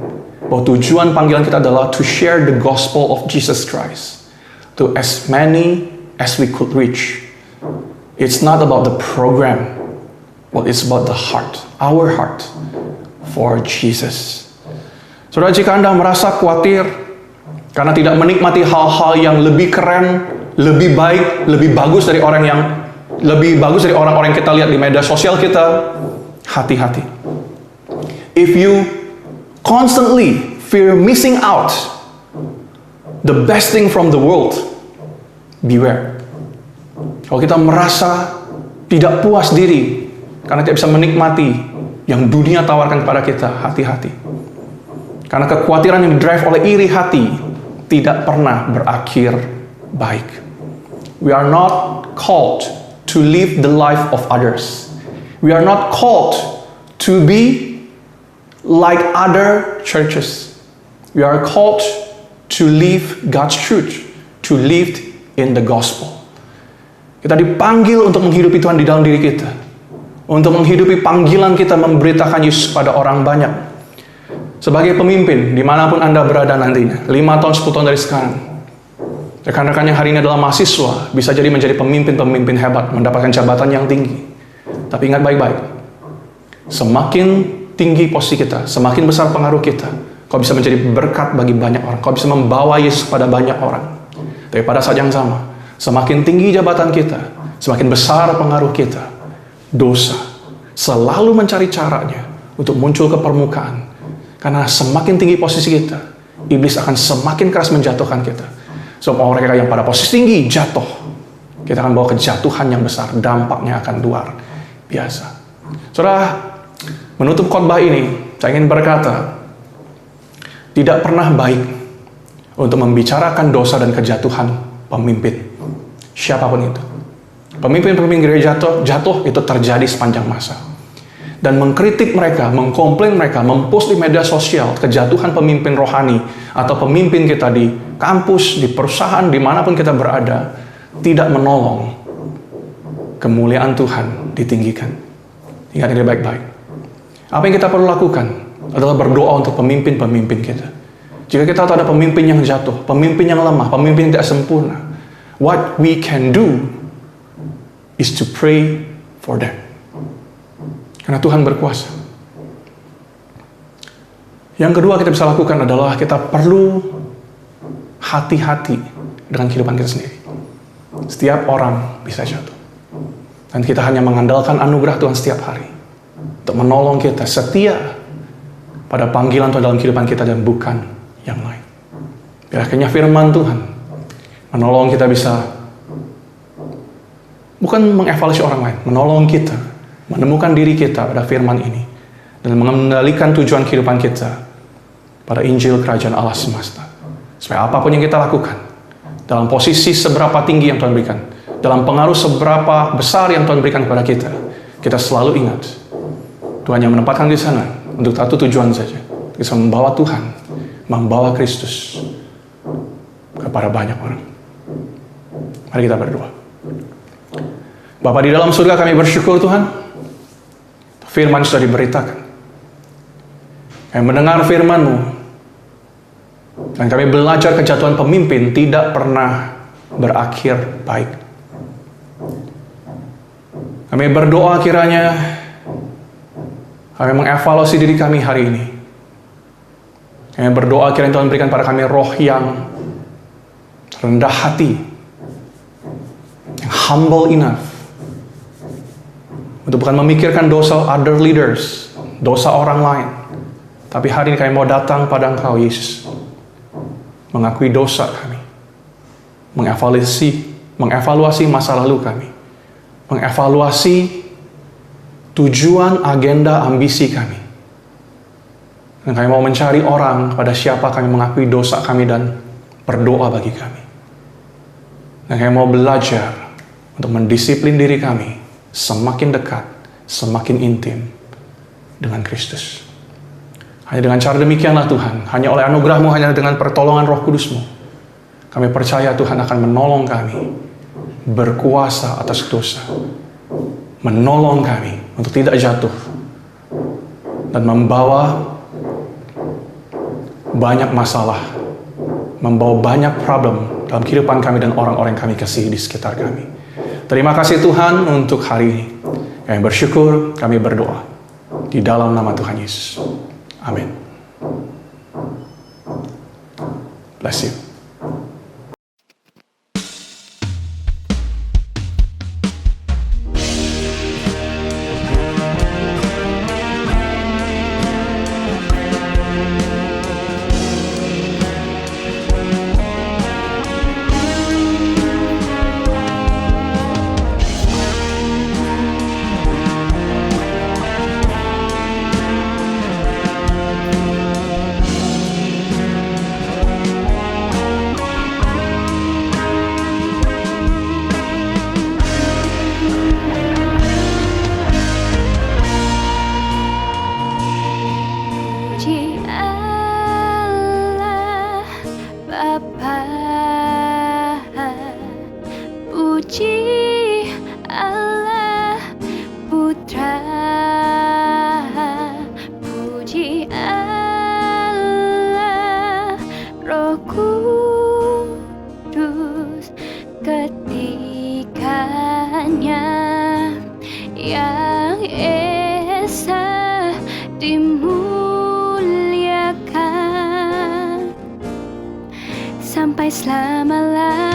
bahwa tujuan panggilan kita adalah to share the gospel of Jesus Christ to as many as we could reach. It's not about the program, but it's about the heart, our heart for Jesus. Saudara, jika Anda merasa khawatir karena tidak menikmati hal-hal yang lebih keren, lebih baik, lebih bagus dari orang-orang yang kita lihat di media sosial kita, hati-hati. If you constantly fear missing out the best thing from the world, beware. Kalau kita merasa tidak puas diri karena tidak bisa menikmati yang dunia tawarkan kepada kita, hati-hati. Karena kekhawatiran yang didrive oleh iri hati tidak pernah berakhir baik. We are not called to live the life of others. We are not called to be like other churches. We are called to live God's truth, to live in the gospel. Kita dipanggil untuk menghidupi Tuhan di dalam diri kita, untuk menghidupi panggilan kita memberitakan Yesus pada orang banyak. Sebagai pemimpin, dimanapun Anda berada nantinya, 5 tahun, 10 tahun dari sekarang, rekan-rekan yang hari ini adalah mahasiswa, bisa jadi menjadi pemimpin-pemimpin hebat, mendapatkan jabatan yang tinggi. Tapi ingat baik-baik, semakin tinggi posisi kita, semakin besar pengaruh kita, kau bisa menjadi berkat bagi banyak orang, kau bisa membawa Yesus kepada banyak orang. Tapi pada saat yang sama, semakin tinggi jabatan kita, semakin besar pengaruh kita, dosa selalu mencari caranya untuk muncul ke permukaan. Karena semakin tinggi posisi kita, iblis akan semakin keras menjatuhkan kita. Sebab mereka yang pada posisi tinggi jatuh, kita akan bawa kejatuhan yang besar, dampaknya akan luar biasa. Saudara, menutup khotbah ini, saya ingin berkata, tidak pernah baik untuk membicarakan dosa dan kejatuhan pemimpin, siapapun itu. Pemimpin-pemimpin gereja jatuh itu terjadi sepanjang masa. Dan mengkritik mereka, mengkomplain mereka, mempost di media sosial kejatuhan pemimpin rohani atau pemimpin kita di kampus, di perusahaan, dimanapun kita berada, tidak menolong kemuliaan Tuhan ditinggikan. Ingat ini baik-baik. Apa yang kita perlu lakukan adalah berdoa untuk pemimpin-pemimpin kita. Jika kita tahu ada pemimpin yang jatuh, pemimpin yang lemah, pemimpin yang tidak sempurna, What we can do is to pray for them. Karena Tuhan berkuasa. Yang kedua kita bisa lakukan adalah kita perlu hati-hati dengan kehidupan kita sendiri. Setiap orang bisa jatuh. Dan kita hanya mengandalkan anugerah Tuhan setiap hari untuk menolong kita setia pada panggilan Tuhan dalam kehidupan kita dan bukan yang lain. Biar akhirnya firman Tuhan menolong kita bisa bukan mengevaluasi orang lain, menolong kita menemukan diri kita pada firman ini dan mengendalikan tujuan kehidupan kita pada Injil Kerajaan Allah semesta. Supaya apapun yang kita lakukan, dalam posisi seberapa tinggi yang Tuhan berikan, dalam pengaruh seberapa besar yang Tuhan berikan kepada kita, kita selalu ingat, Tuhan yang menempatkan di sana untuk satu tujuan saja, bisa membawa Tuhan, membawa Kristus kepada banyak orang. Mari kita berdoa. Bapa di dalam surga, kami bersyukur Tuhan, firman sudah diberitakan. Kami mendengar firman-Mu, dan kami belajar kejatuhan pemimpin tidak pernah berakhir baik. Kami berdoa kiranya kami mengevaluasi diri kami hari ini. Kami berdoa kiranya Tuhan berikan pada kami roh yang rendah hati, yang humble enough, untuk bukan memikirkan dosa other leaders, dosa orang lain. Tapi hari ini kami mau datang pada Engkau Yesus, mengakui dosa kami, mengevaluasi masa lalu kami, mengevaluasi tujuan, agenda, ambisi kami. Dan kami mau mencari orang pada siapa kami mengakui dosa kami dan berdoa bagi kami. Dan kami mau belajar untuk mendisiplin diri kami semakin dekat, semakin intim dengan Kristus. Hanya dengan cara demikianlah Tuhan, hanya oleh anugerah-Mu, hanya dengan pertolongan Roh Kudus-Mu, kami percaya Tuhan akan menolong kami berkuasa atas dosa, menolong kami untuk tidak jatuh, dan membawa banyak masalah, membawa banyak problem dalam kehidupan kami dan orang-orang yang kami kasihi di sekitar kami. Terima kasih Tuhan untuk hari ini. Kami bersyukur, kami berdoa di dalam nama Tuhan Yesus. Amin. Bless you. Puji Allah Bapa, puji Allah Putra, puji Allah Roh Kudus, ketikanya yang esa dimuliakan sampai selama-lamanya.